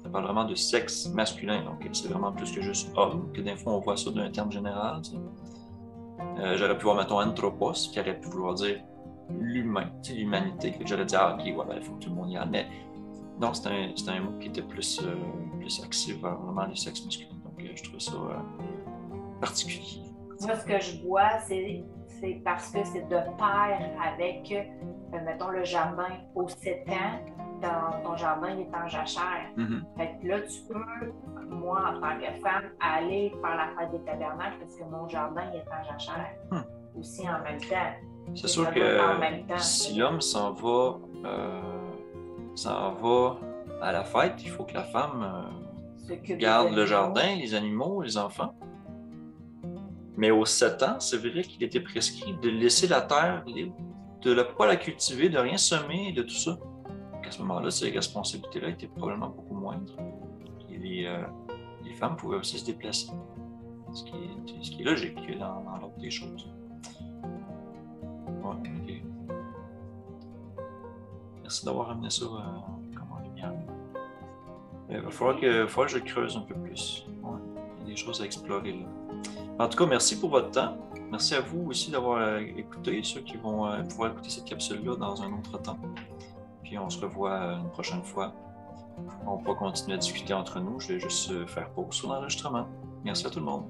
Ça parle vraiment de sexe masculin, donc c'est vraiment plus que juste homme, que des fois on voit ça d'un terme général. J'aurais pu voir, mettons, anthropos, qui aurait pu vouloir dire l'humain, l'humanité. J'aurais dit, ok, voilà, il faut que tout le monde y aille. Mais non, c'est un mot qui était plus axé vers vraiment le sexe masculin. Donc, je trouve ça particulier. Moi, ce que je vois, c'est parce que c'est de pair avec, mettons, le jardin aux 7 ans, ton jardin est en jachère. Mm-hmm. Fait que là, tu peux, moi, en tant que femme, aller faire la fête des tabernacles parce que mon jardin est en jachère aussi en même temps. C'est sûr ça doit être en même que temps. si l'homme s'en va à la fête, il faut que la femme S'occupe garde des le animaux. jardin, les animaux, les enfants. Mais aux 7 ans, c'est vrai qu'il était prescrit de laisser la terre libre, de ne pas la cultiver, de rien semer, de tout ça. Donc à ce moment-là, ces responsabilités-là étaient probablement beaucoup moindres. Et les femmes pouvaient aussi se déplacer. Ce qui est logique dans l'ordre des choses. Ouais, ok. Merci d'avoir amené ça comme en lumière. Il va falloir que je creuse un peu plus. Ouais, il y a des choses à explorer là. En tout cas, merci pour votre temps. Merci à vous aussi d'avoir écouté, ceux qui vont pouvoir écouter cette capsule-là dans un autre temps. Puis on se revoit une prochaine fois. On va continuer à discuter entre nous. Je vais juste faire pause sur l'enregistrement. Merci à tout le monde.